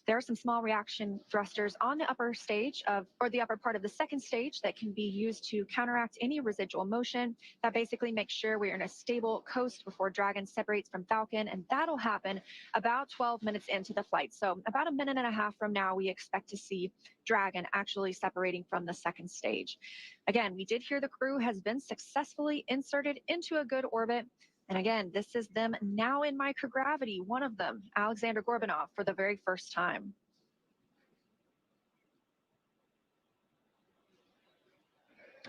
There are some small reaction thrusters on the upper stage or the upper part of the second stage that can be used to counteract any residual motion. That basically makes sure we're in a stable coast before Dragon separates from Falcon, and that'll happen about 12 minutes into the flight. So about a minute and a half from now, we expect to see Dragon actually separating from the second stage. Again, we did hear the crew has been successfully inserted into a good orbit. And again, this is them now in microgravity, one of them, Aleksandr Gorbunov, for the very first time.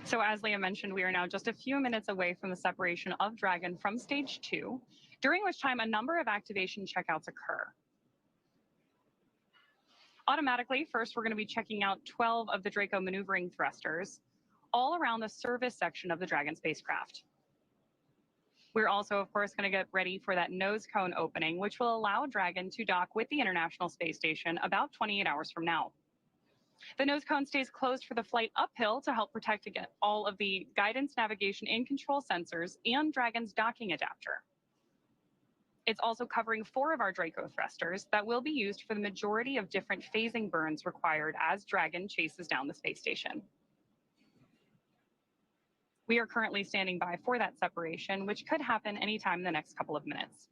So as Leah mentioned, we are now just a few minutes away from the separation of Dragon from stage 2, during which time a number of activation checkouts occur. Automatically, first we're going to be checking out 12 of the Draco maneuvering thrusters, all around the service section of the Dragon spacecraft. We're also, of course, going to get ready for that nose cone opening, which will allow Dragon to dock with the International Space Station about 28 hours from now. The nose cone stays closed for the flight uphill to help protect against all of the guidance, navigation, and control sensors and Dragon's docking adapter. It's also covering 4 of our Draco thrusters that will be used for the majority of different phasing burns required as Dragon chases down the space station. We are currently standing by for that separation, which could happen anytime in the next couple of minutes.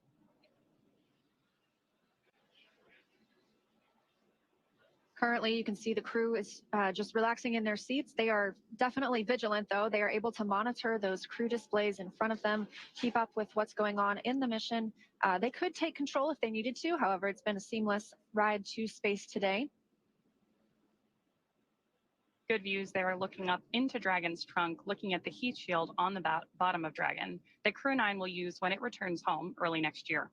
Currently, you can see the crew is just relaxing in their seats. They are definitely vigilant, though. They are able to monitor those crew displays in front of them, keep up with what's going on in the mission. They could take control if they needed to. However, it's been a seamless ride to space today. Good views there, looking up into Dragon's trunk, looking at the heat shield on the bottom of Dragon that Crew-9 will use when it returns home early next year.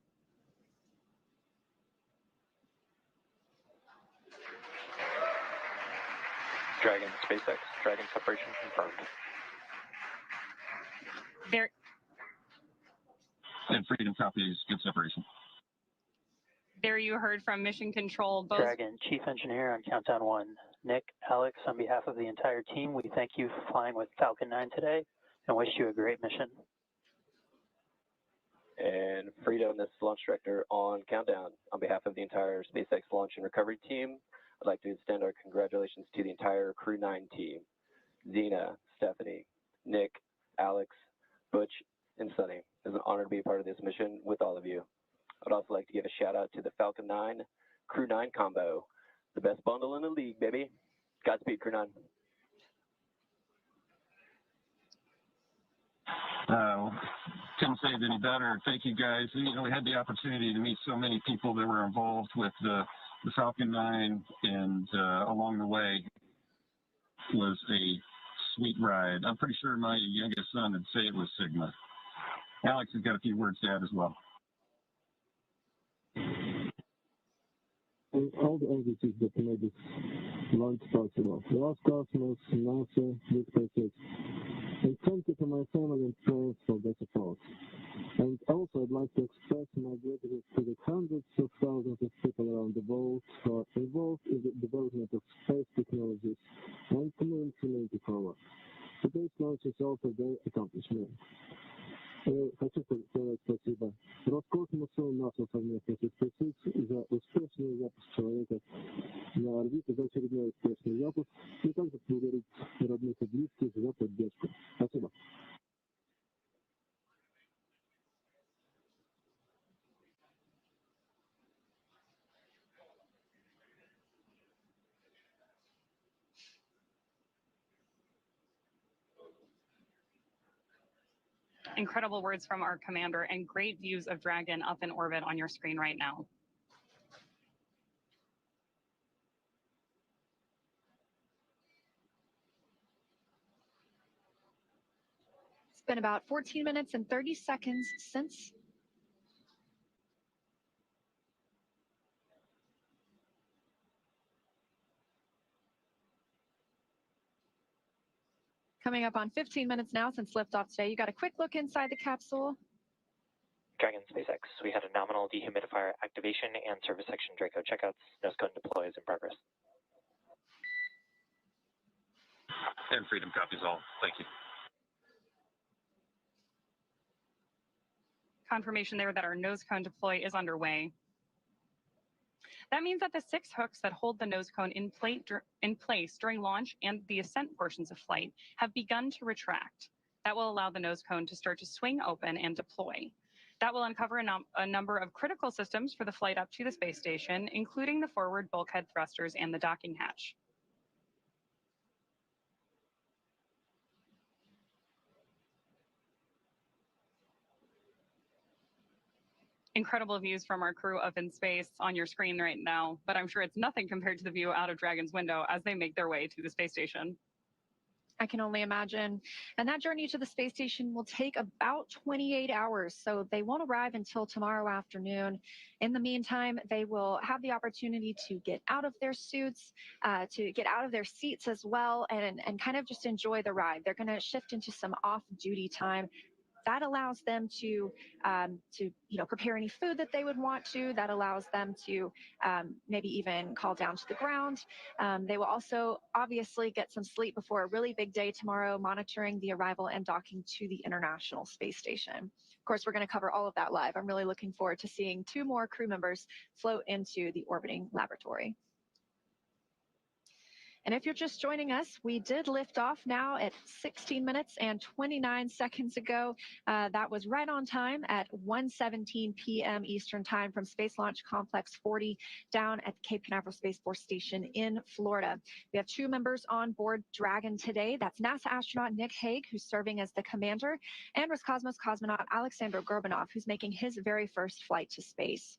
Dragon, SpaceX, Dragon separation confirmed. There. And Freedom copies, good separation. There you heard from Mission Control. Both Dragon, Chief Engineer on Countdown 1. Nick, Alex, on behalf of the entire team, we thank you for flying with Falcon 9 today and wish you a great mission. And Freedom, this is Launch Director on Countdown. On behalf of the entire SpaceX Launch and Recovery team, I'd like to extend our congratulations to the entire Crew-9 team. Zena, Stephanie, Nick, Alex, Butch, and Sunny. It's an honor to be a part of this mission with all of you. I'd also like to give a shout out to the Falcon 9 Crew-9 combo. The best bundle in the league, baby. Godspeed, Crew-9. Couldn't say it any better. Thank you, guys. You know, we had the opportunity to meet so many people that were involved with the Falcon 9, and along the way was a sweet ride. I'm pretty sure my youngest son would say it was Sigma. Alex has got a few words to add as well. And all the entities that made this launch possible. Roscosmos, NASA, Big SpaceX. And thank you to my family and friends for their support. And also I'd like to express my gratitude to the hundreds of thousands of people around the world who are involved in the development of space technologies and community forward. Today's launch is also their accomplishment. Хочу сказать спасибо Роскосмосу, НАСА совместно с SpaceX за успешный запуск человека на орбиту, за очередной успешный запуск, и также благодарить родных и близких за поддержку. Спасибо. incredible words from our commander and great views of Dragon up in orbit on your screen right now. It's been about 14 minutes and 30 seconds since coming up on 15 minutes now since liftoff today. You got a quick look inside the capsule. Dragon SpaceX, we had a nominal dehumidifier activation and service section Draco checkouts. Nose cone deploy is in progress. And Freedom copies all. Thank you. Confirmation there that our nose cone deploy is underway. That means that the 6 hooks that hold the nose cone in place during launch and the ascent portions of flight have begun to retract. That will allow the nose cone to start to swing open and deploy. That will uncover a number of critical systems for the flight up to the space station, including the forward bulkhead thrusters and the docking hatch. Incredible views from our crew up in space on your screen right now, but I'm sure it's nothing compared to the view out of Dragon's window as they make their way to the space station. I can only imagine. And that journey to the space station will take about 28 hours, so they won't arrive until tomorrow afternoon. In the meantime, they will have the opportunity to get out of their suits, to get out of their seats as well, and kind of just enjoy the ride. They're going to shift into some off-duty time. That allows them to prepare any food that they would want to. That allows them to maybe even call down to the ground. They will also obviously get some sleep before a really big day tomorrow, monitoring the arrival and docking to the International Space Station. Of course, we're going to cover all of that live. I'm really looking forward to seeing 2 more crew members float into the orbiting laboratory. And if you're just joining us, we did lift off now at 16 minutes and 29 seconds ago. That was right on time at 1:17 p.m. Eastern Time from Space Launch Complex 40 down at Cape Canaveral Space Force Station in Florida. We have 2 members on board Dragon today. That's NASA astronaut Nick Hague, who's serving as the commander, and Roscosmos cosmonaut Aleksandr Gorbunov, who's making his very first flight to space.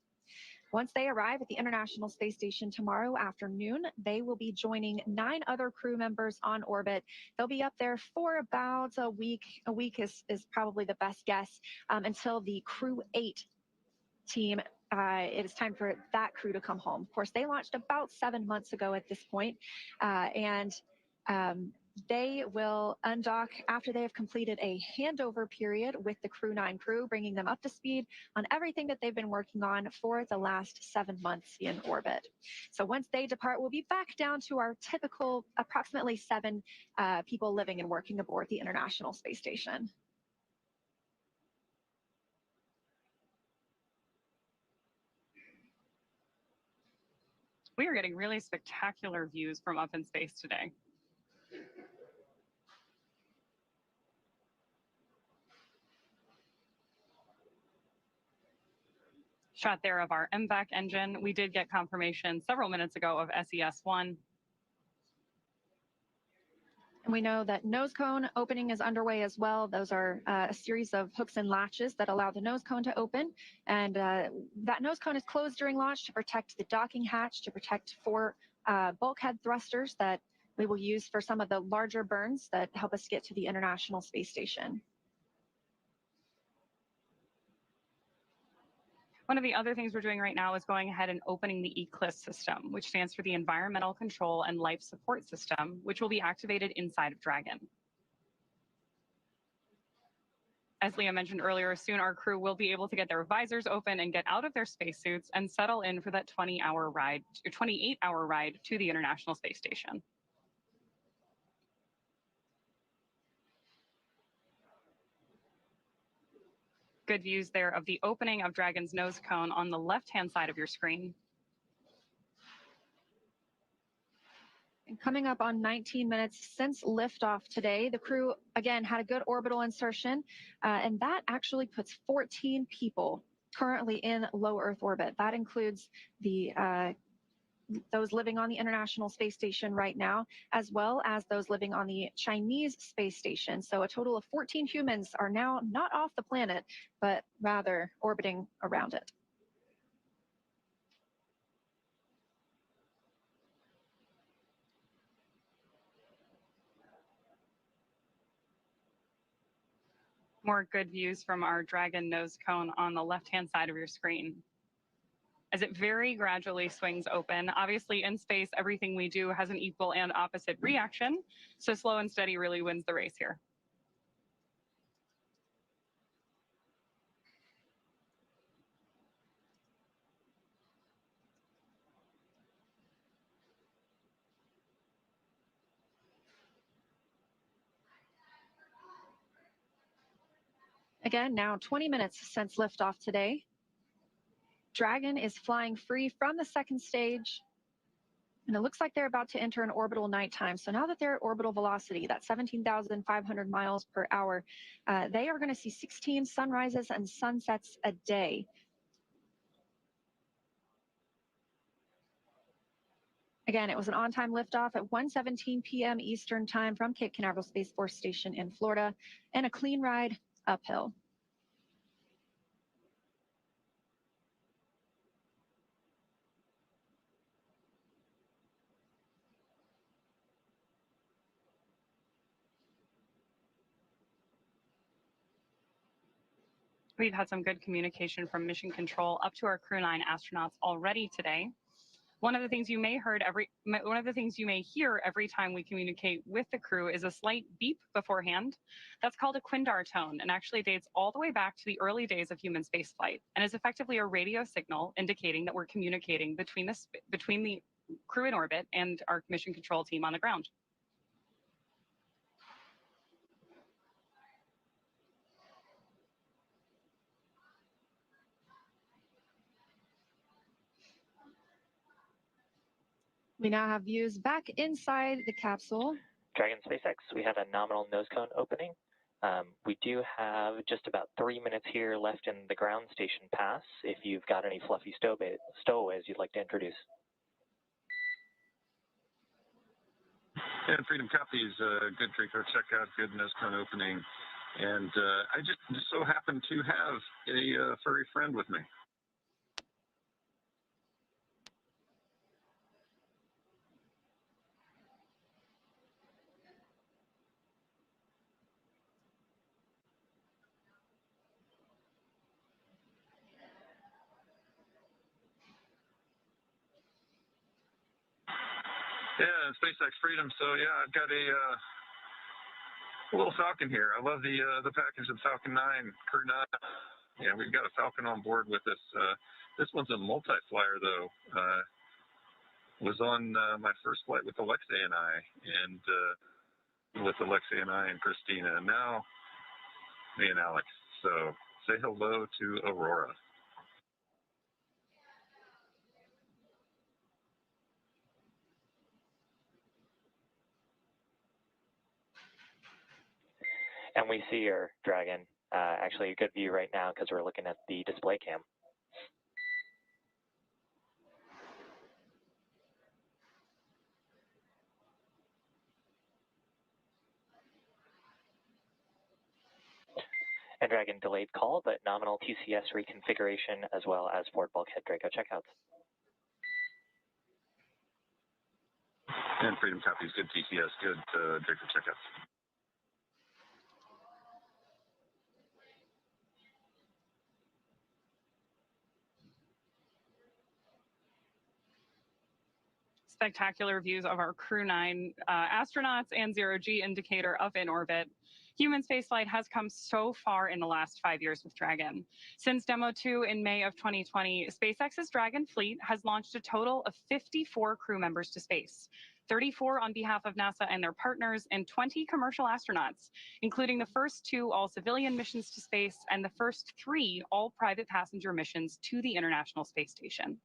Once they arrive at the International Space Station tomorrow afternoon, they will be joining 9 other crew members on orbit. They'll be up there for about a week. A week is probably the best guess until the Crew-8 team. It is time for that crew to come home. Of course, they launched about 7 months ago at this point, and they will undock after they have completed a handover period with the Crew-9 crew, bringing them up to speed on everything that they've been working on for the last 7 months in orbit. So once they depart, we'll be back down to our typical approximately 7 people living and working aboard the International Space Station. We are getting really spectacular views from up in space today. Shot there of our MVAC engine. We did get confirmation several minutes ago of SES-1. And we know that nose cone opening is underway as well. Those are a series of hooks and latches that allow the nose cone to open. And that nose cone is closed during launch to protect the docking hatch, to protect 4 bulkhead thrusters that we will use for some of the larger burns that help us get to the International Space Station. One of the other things we're doing right now is going ahead and opening the ECLSS system, which stands for the Environmental Control and Life Support System, which will be activated inside of Dragon. As Leah mentioned earlier, soon our crew will be able to get their visors open and get out of their spacesuits and settle in for that 28-hour ride to the International Space Station. Good views there of the opening of Dragon's nose cone on the left-hand side of your screen. And coming up on 19 minutes since liftoff today, the crew, again, had a good orbital insertion, and that actually puts 14 people currently in low Earth orbit. That includes the those living on the International Space Station right now, as well as those living on the Chinese space station. So a total of 14 humans are now not off the planet, but rather orbiting around it. More good views from our Dragon nose cone on the left-hand side of your screen. As it very gradually swings open. Obviously, in space, everything we do has an equal and opposite reaction, so slow and steady really wins the race here. Again, now 20 minutes since liftoff today. Dragon is flying free from the second stage. And it looks like they're about to enter an orbital nighttime. So now that they're at orbital velocity, that's 17,500 miles per hour, they are going to see 16 sunrises and sunsets a day. Again, it was an on-time liftoff at 1:17 p.m. Eastern Time from Cape Canaveral Space Force Station in Florida, and a clean ride uphill. We've had some good communication from Mission Control up to our Crew-9 astronauts already today. One of the things you may hear every time we communicate with the crew is a slight beep beforehand. That's called a Quindar tone, and actually dates all the way back to the early days of human spaceflight, and is effectively a radio signal indicating that we're communicating between the crew in orbit and our Mission Control team on the ground. We now have views back inside the capsule. Dragon SpaceX, we have a nominal nose cone opening. We do have just about 3 minutes here left in the ground station pass if you've got any fluffy stowaways you'd like to introduce. And Freedom copies, good Draco checkout, good nose cone opening. And I just so happen to have a furry friend with me. Yeah, SpaceX Freedom. So yeah, I've got a little Falcon here. I love the package of Falcon 9, Crew-9. Yeah, we've got a Falcon on board with us. This one's a multi-flyer though. Was on my first flight with Alexei and I, and with Alexei and I and Christina. And now me and Alex. So say hello to Aurora. And we see your Dragon. Actually, a good view right now because we're looking at the display cam. And Dragon delayed call, but nominal TCS reconfiguration as well as forward bulkhead Draco checkouts. And Freedom copies, good TCS, good Draco checkouts. Spectacular views of our Crew-9 astronauts and zero-G indicator up in orbit. Human spaceflight has come so far in the last 5 years with Dragon. Since Demo 2 in May of 2020, SpaceX's Dragon fleet has launched a total of 54 crew members to space, 34 on behalf of NASA and their partners, and 20 commercial astronauts, including the first 2 all-civilian missions to space and the first 3 all-private passenger missions to the International Space Station.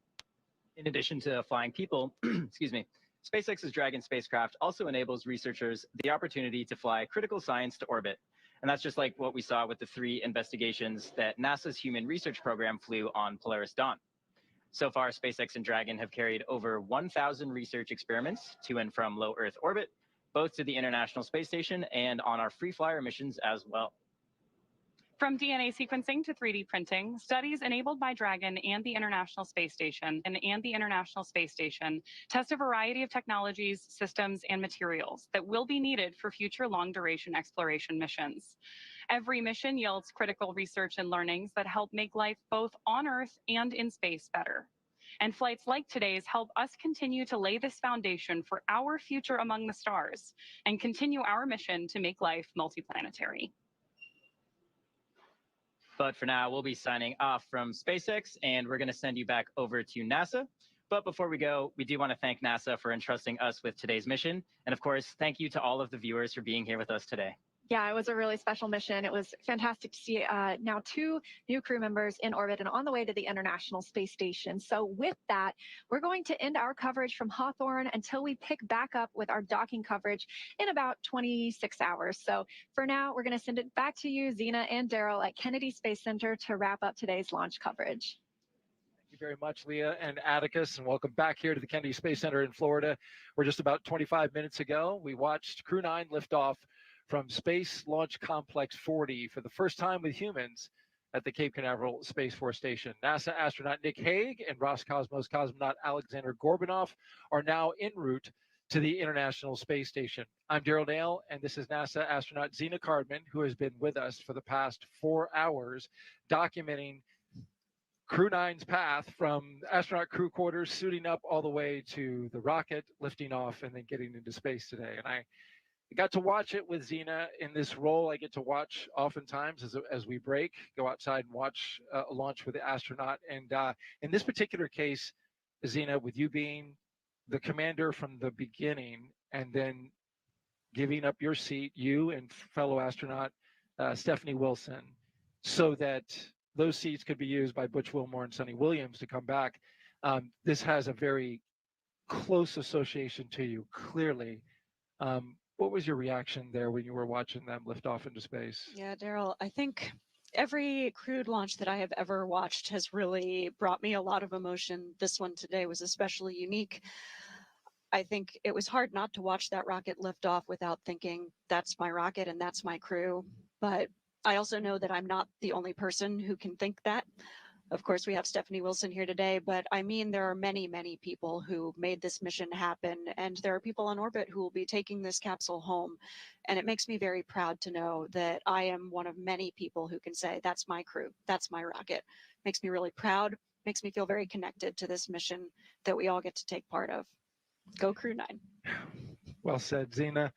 In addition to flying people, excuse me, SpaceX's Dragon spacecraft also enables researchers the opportunity to fly critical science to orbit. And that's just like what we saw with the 3 investigations that NASA's Human Research Program flew on Polaris Dawn. So far, SpaceX and Dragon have carried over 1,000 research experiments to and from low Earth orbit, both to the International Space Station and on our free flyer missions as well. From DNA sequencing to 3D printing, studies enabled by Dragon and the International Space Station test a variety of technologies, systems, and materials that will be needed for future long-duration exploration missions. Every mission yields critical research and learnings that help make life both on Earth and in space better. And flights like today's help us continue to lay this foundation for our future among the stars and continue our mission to make life multiplanetary. But for now, we'll be signing off from SpaceX, and we're going to send you back over to NASA. But before we go, we do want to thank NASA for entrusting us with today's mission. And of course, thank you to all of the viewers for being here with us today. Yeah, it was a really special mission. It was fantastic to see now 2 new crew members in orbit and on the way to the International Space Station. So with that, we're going to end our coverage from Hawthorne until we pick back up with our docking coverage in about 26 hours. So for now, we're going to send it back to you, Zena and Daryl at Kennedy Space Center to wrap up today's launch coverage. Thank you very much, Leah and Atticus, and welcome back here to the Kennedy Space Center in Florida. We're just about 25 minutes ago. We watched Crew-9 lift off from Space Launch Complex 40 for the first time with humans at the Cape Canaveral Space Force Station. NASA astronaut Nick Hague and Roscosmos cosmonaut Aleksandr Gorbunov are now en route to the International Space Station. I'm Daryl Dale, and this is NASA astronaut Zena Cardman, who has been with us for the past 4 hours, documenting Crew-9's path from astronaut crew quarters, suiting up all the way to the rocket, lifting off, and then getting into space today. And I got to watch it with Zena in this role. I get to watch oftentimes as we break, go outside and watch a launch with the astronaut. And in this particular case, Zena, with you being the commander from the beginning and then giving up your seat, you and fellow astronaut Stephanie Wilson, so that those seats could be used by Butch Wilmore and Sonny Williams to come back. This has a very close association to you, clearly. What was your reaction there when you were watching them lift off into space? Yeah, Daryl, I think every crewed launch that I have ever watched has really brought me a lot of emotion. This one today was especially unique. I think it was hard not to watch that rocket lift off without thinking, that's my rocket and that's my crew. But I also know that I'm not the only person who can think that. Of course, we have Stephanie Wilson here today, but I mean, there are many, many people who made this mission happen, and there are people on orbit who will be taking this capsule home. And it makes me very proud to know that I am one of many people who can say, that's my crew, that's my rocket. Makes me really proud, makes me feel very connected to this mission that we all get to take part of. Go Crew-9. Well said, Zena.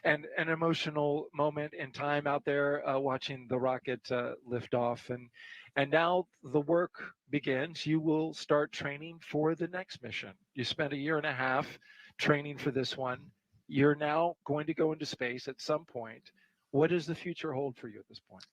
And an emotional moment in time out there watching the rocket lift off. And now the work begins. You will start training for the next mission. You spent 1.5 years training for this one. You're now going to go into space at some point. What does the future hold for you at this point?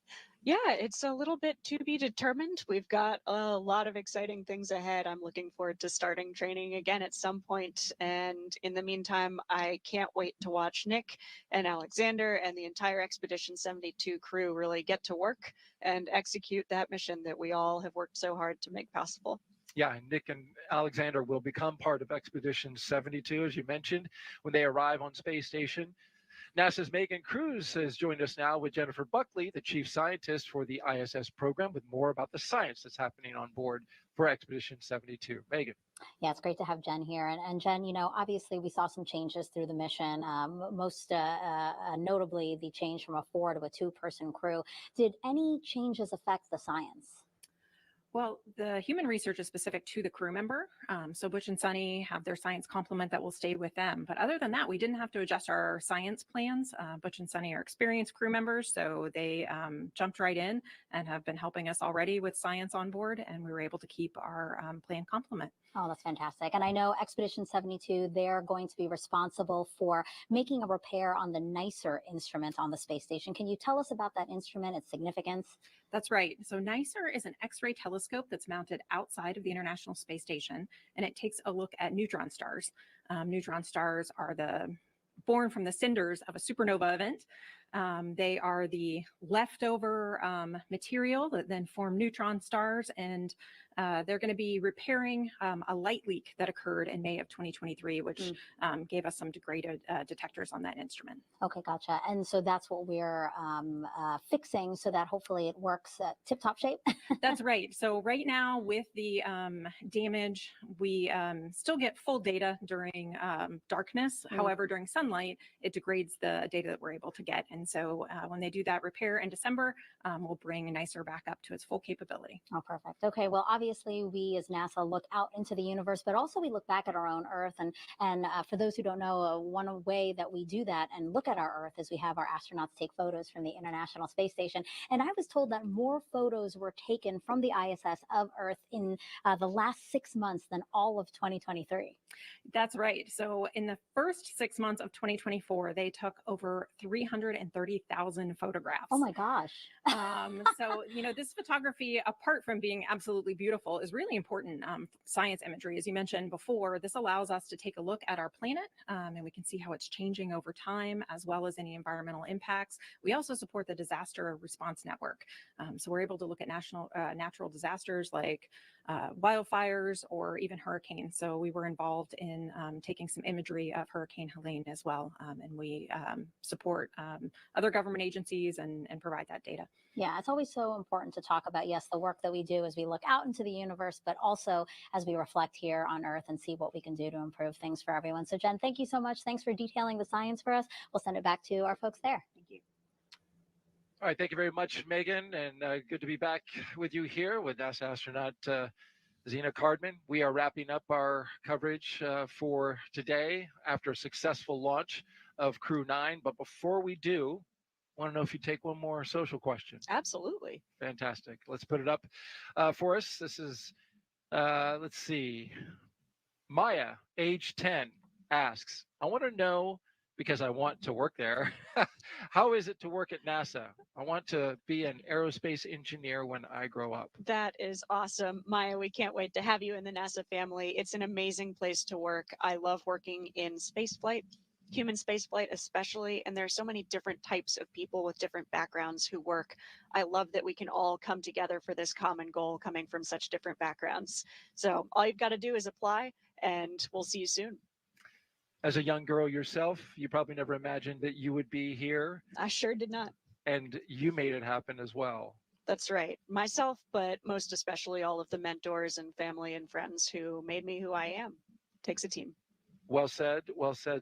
Yeah, it's a little bit to be determined. We've got a lot of exciting things ahead. I'm looking forward to starting training again at some point. And in the meantime, I can't wait to watch Nick and Aleksandr and the entire Expedition 72 crew really get to work and execute that mission that we all have worked so hard to make possible. Yeah, Nick and Aleksandr will become part of Expedition 72, as you mentioned, when they arrive on Space Station. NASA's Megan Cruz has joined us now with Jennifer Buckley, the chief scientist for the ISS program, with more about the science that's happening on board for Expedition 72. Megan. Yeah, it's great to have Jen here. And Jen, you know, obviously we saw some changes through the mission, most notably the change from a 4 to a 2-person crew. Did any changes affect the science? Well, the human research is specific to the crew member. So Butch and Sonny have their science complement that will stay with them. But other than that, we didn't have to adjust our science plans. Butch and Sonny are experienced crew members, so they jumped right in and have been helping us already with science on board, and we were able to keep our plan complement. Oh, that's fantastic. And I know Expedition 72, they're going to be responsible for making a repair on the NICER instrument on the space station. Can you tell us about that instrument, its significance? That's right. So NICER is an X-ray telescope that's mounted outside of the International Space Station, and it takes a look at neutron stars. Neutron stars are born from the cinders of a supernova event. They are the leftover material that then form neutron stars, and they're going to be repairing a light leak that occurred in May of 2023, which gave us some degraded detectors on that instrument. Okay, gotcha. And so that's what we're fixing so that hopefully it works tip-top shape. That's right. So right now with the damage, we still get full data during darkness. However, during sunlight, it degrades the data that we're able to get. And so when they do that repair in December, we'll bring NICER back up to its full capability. Oh, perfect. Okay, well, obviously we as NASA look out into the universe, but also we look back at our own Earth. And for those who don't know, one way that we do that and look at our Earth is we have our astronauts take photos from the International Space Station. And I was told that more photos were taken from the ISS of Earth in the last 6 months than all of 2023. That's right. So in the first 6 months of 2024, they took over 330 30,000 photographs. Oh my gosh. So, this photography, apart from being absolutely beautiful, is really important science imagery. As you mentioned before, this allows us to take a look at our planet, and we can see how it's changing over time, as well as any environmental impacts. We also support the Disaster Response Network. So we're able to look at natural disasters like wildfires or even hurricanes. So we were involved in taking some imagery of Hurricane Helene as well. And we support other government agencies and provide that data. Yeah, it's always so important to talk about, yes, the work that we do as we look out into the universe, but also as we reflect here on Earth and see what we can do to improve things for everyone. So Jen, thank you so much. Thanks for detailing the science for us. We'll send it back to our folks there. Thank you. All right, thank you very much, Megan, and good to be back with you here with NASA astronaut Zena Cardman. We are wrapping up our coverage for today after a successful launch of Crew-9. But before we do, I want to know if you take one more social question. Absolutely. Fantastic. Let's put it up for us. This is, let's see, Maya, age 10, asks, I want to know, because I want to work there, how is it to work at NASA? I want to be an aerospace engineer when I grow up. That is awesome. Maya, we can't wait to have you in the NASA family. It's an amazing place to work. I love working in spaceflight, human spaceflight especially, and there are so many different types of people with different backgrounds who work. I love that we can all come together for this common goal coming from such different backgrounds. So all you've got to do is apply, and we'll see you soon. As a young girl yourself, you probably never imagined that you would be here. I sure did not. And you made it happen as well. That's right. Myself, but most especially all of the mentors and family and friends who made me who I am. Takes a team. Well said,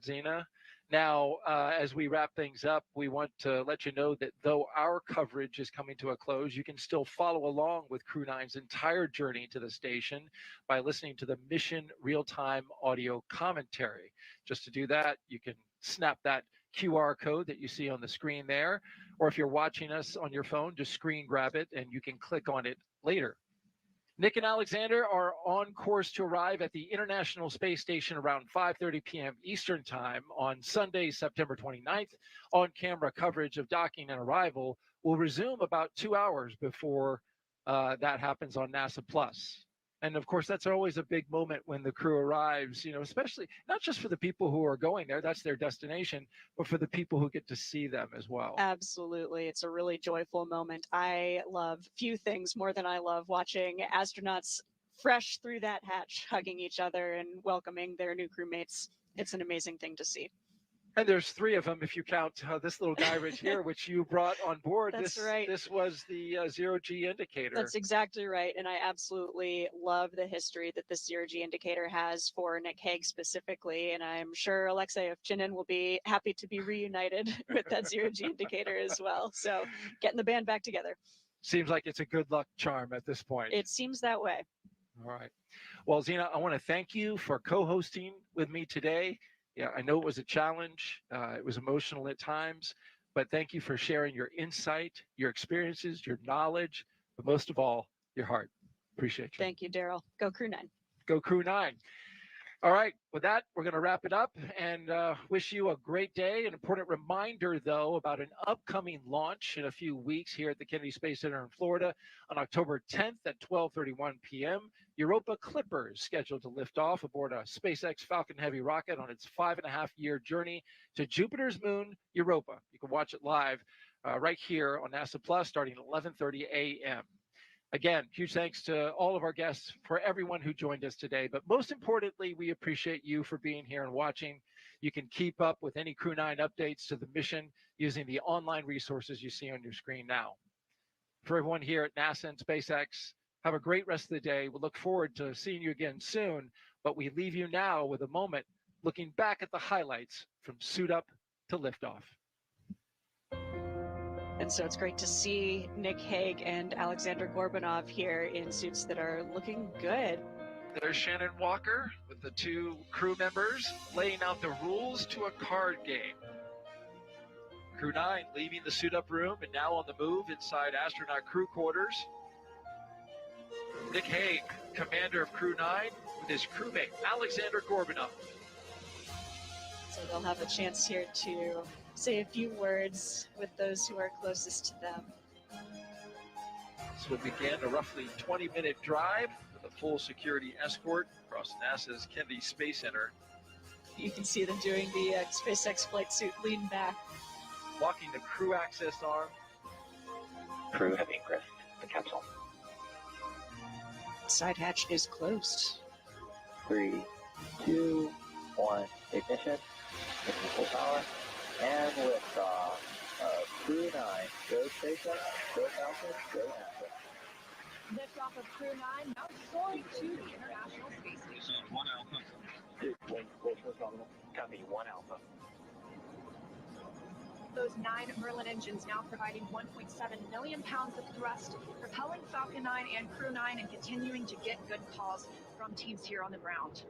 Zena. Now, as we wrap things up, we want to let you know that though our coverage is coming to a close, you can still follow along with Crew-9's entire journey to the station by listening to the mission real-time audio commentary. Just to do that, you can snap that QR code that you see on the screen there, or if you're watching us on your phone, just screen grab it and you can click on it later. Nick and Aleksandr are on course to arrive at the International Space Station around 5:30 p.m. Eastern Time on Sunday, September 29th. On-camera coverage of docking and arrival will resume about 2 hours before that happens on NASA Plus. And of course, that's always a big moment when the crew arrives, especially not just for the people who are going there, that's their destination, but for the people who get to see them as well. Absolutely. It's a really joyful moment. I love few things more than I love watching astronauts fresh through that hatch, hugging each other and welcoming their new crewmates. It's an amazing thing to see. And there's 3 of them if you count this little guy right here, which you brought on board. That's right. This was the zero-G indicator. That's exactly right. And I absolutely love the history that the zero-G indicator has for Nick Hague specifically. And I'm sure Alexei Ovchinin will be happy to be reunited with that zero-G indicator as well. So getting the band back together. Seems like it's a good luck charm at this point. It seems that way. All right. Well, Zena, I want to thank you for co-hosting with me today. Yeah, I know it was a challenge. It was emotional at times, but thank you for sharing your insight, your experiences, your knowledge, but most of all, your heart. Appreciate you. Thank you, Daryl. Go Crew-9. Go Crew-9. All right, with that, we're going to wrap it up and wish you a great day. An important reminder, though, about an upcoming launch in a few weeks here at the Kennedy Space Center in Florida on October 10th at 12:31 p.m. Europa Clipper is scheduled to lift off aboard a SpaceX Falcon Heavy rocket on its 5.5-year journey to Jupiter's moon, Europa. You can watch it live right here on NASA Plus starting at 11:30 a.m. Again, huge thanks to all of our guests, for everyone who joined us today. But most importantly, we appreciate you for being here and watching. You can keep up with any Crew-9 updates to the mission using the online resources you see on your screen now. For everyone here at NASA and SpaceX, have a great rest of the day. We'll look forward to seeing you again soon, but we leave you now with a moment looking back at the highlights from suit up to liftoff. And so it's great to see Nick Hague and Aleksandr Gorbunov here in suits that are looking good. There's Shannon Walker with the 2 crew members laying out the rules to a card game. Crew-9 leaving the suit-up room and now on the move inside astronaut crew quarters. Nick Hague, commander of Crew-9, with his crewmate Aleksandr Gorbunov. So they'll have a chance here to say a few words with those who are closest to them. This will begin a roughly 20-minute drive with a full security escort across NASA's Kennedy Space Center. You can see them doing the SpaceX flight suit lean back. Walking the crew access arm. Crew have ingressed the capsule. Side hatch is closed. 3, 2, 1, ignition, full power, and liftoff of Crew-9. Go SpaceX, go Falcon, go NASA. Liftoff of Crew-9 now soaring to the International Space Station. 1 Alpha. Wing close nominal. Copy 1 Alpha. Those 9 Merlin engines now providing 1.7 million pounds of thrust, propelling Falcon 9 and Crew-9 and continuing to get good calls from teams here on the ground.